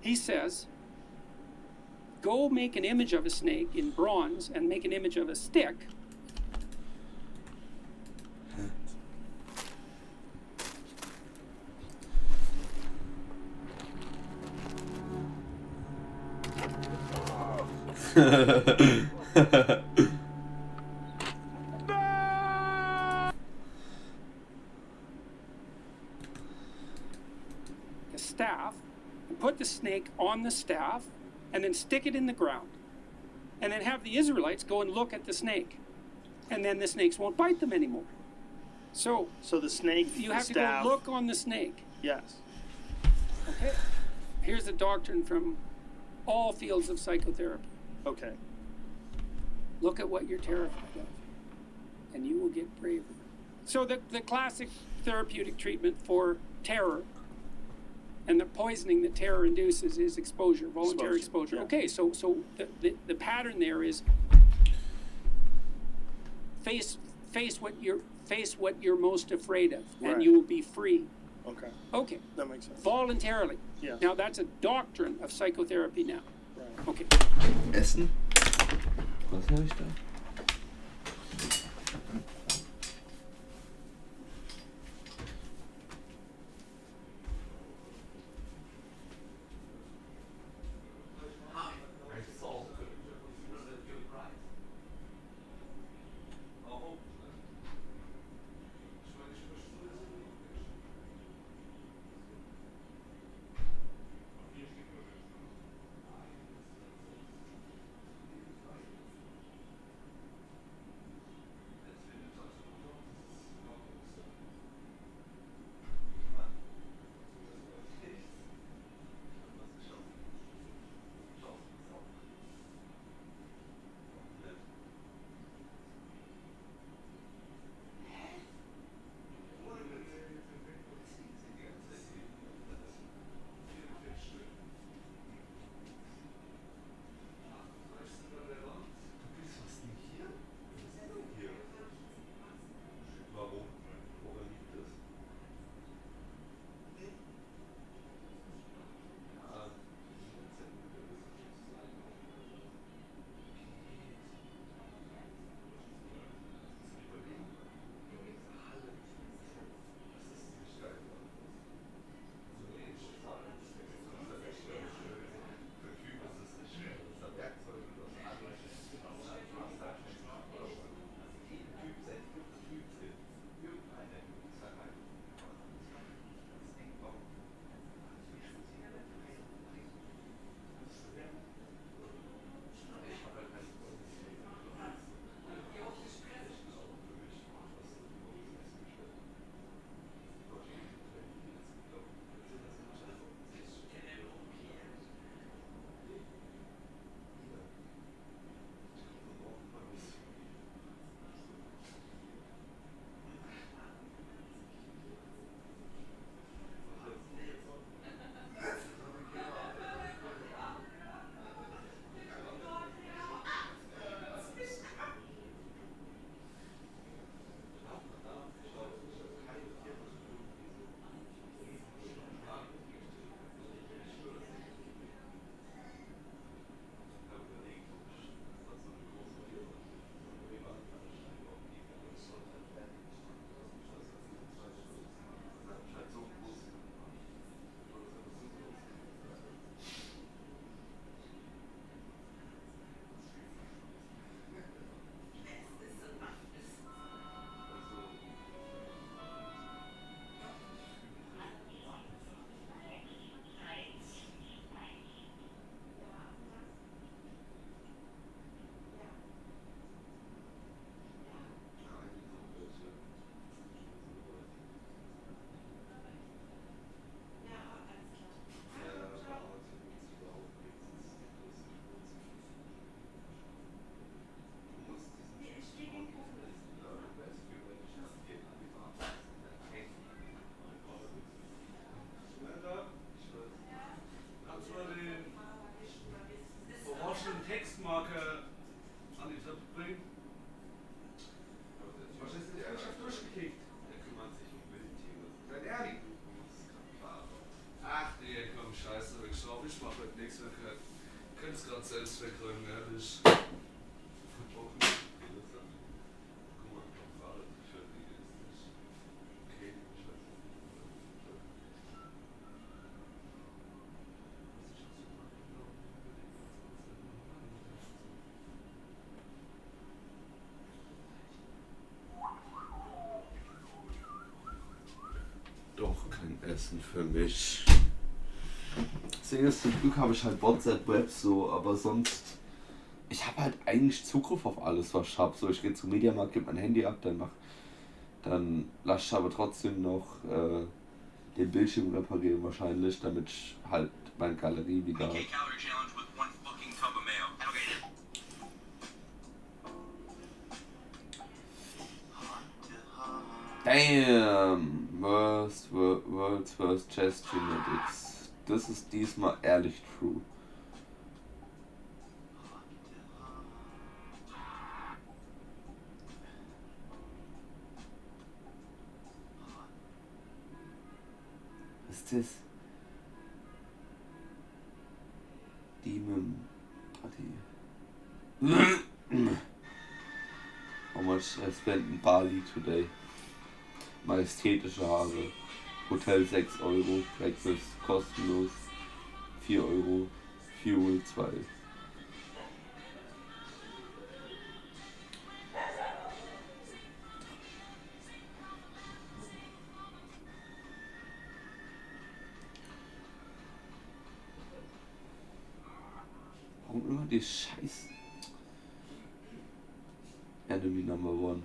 Speaker 12: He says, go make an image of a snake in bronze and make an image of a stick The staff, and put the snake on the staff, and then stick it in the ground. And then have the Israelites go and look at the snake. And then the snakes won't bite them anymore. So
Speaker 14: the snake,
Speaker 12: you
Speaker 14: the
Speaker 12: have
Speaker 14: staff.
Speaker 12: to go look on the snake.
Speaker 14: Yes.
Speaker 12: Okay. Here's a doctrine from all fields of psychotherapy.
Speaker 14: Okay.
Speaker 12: Look at what you're terrified of, and you will get braver. So the classic therapeutic treatment for terror and the poisoning that terror induces is exposure, voluntary exposure.
Speaker 14: Yeah.
Speaker 12: Okay, so the pattern there is face what you're most afraid of, and
Speaker 14: Right.
Speaker 12: you will be free.
Speaker 14: Okay.
Speaker 12: Okay.
Speaker 14: That makes sense.
Speaker 12: Voluntarily.
Speaker 14: Yeah.
Speaker 12: Now that's a doctrine of psychotherapy now.
Speaker 14: Right.
Speaker 12: Okay.
Speaker 1: Essen? Was habe ich da? für mich. Deswegen ist zum Glück habe ich halt WhatsApp Web so, aber sonst. Ich habe halt eigentlich Zugriff auf alles, was ich habe. So, ich gehe zum Mediamarkt, gebe mein Handy ab, dann lasse ich aber trotzdem noch den Bildschirm reparieren wahrscheinlich, damit ich halt meine Galerie wieder. Damn! World's Worst Chess Genetics. Das ist diesmal ehrlich true. Was ist das? Demon Party. How much I spent in Bali today? Majestätische Haare. Hotel 6 Euro, Breakfast kostenlos 4 Euro, Fuel 2. Warum immer die Scheiße? Enemy Number 1.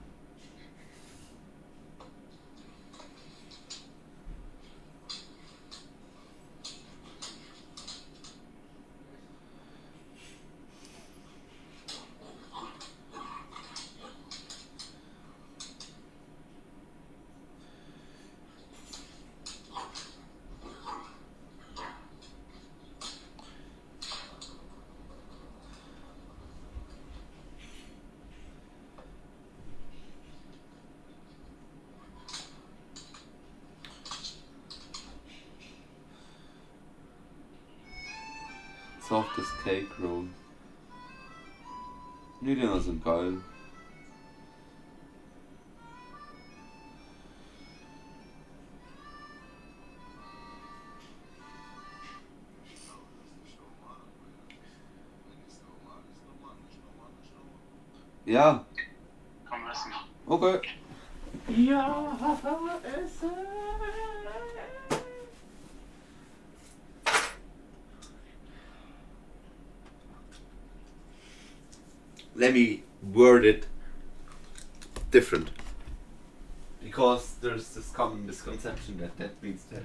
Speaker 1: Softest Cake Roll. Die Dinger sind geil. Ja.
Speaker 13: Komm, essen.
Speaker 1: Okay.
Speaker 7: Ja, essen.
Speaker 1: Let me word it different. Because there's this common misconception that means that.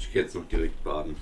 Speaker 1: Ich gehe jetzt noch direkt baden.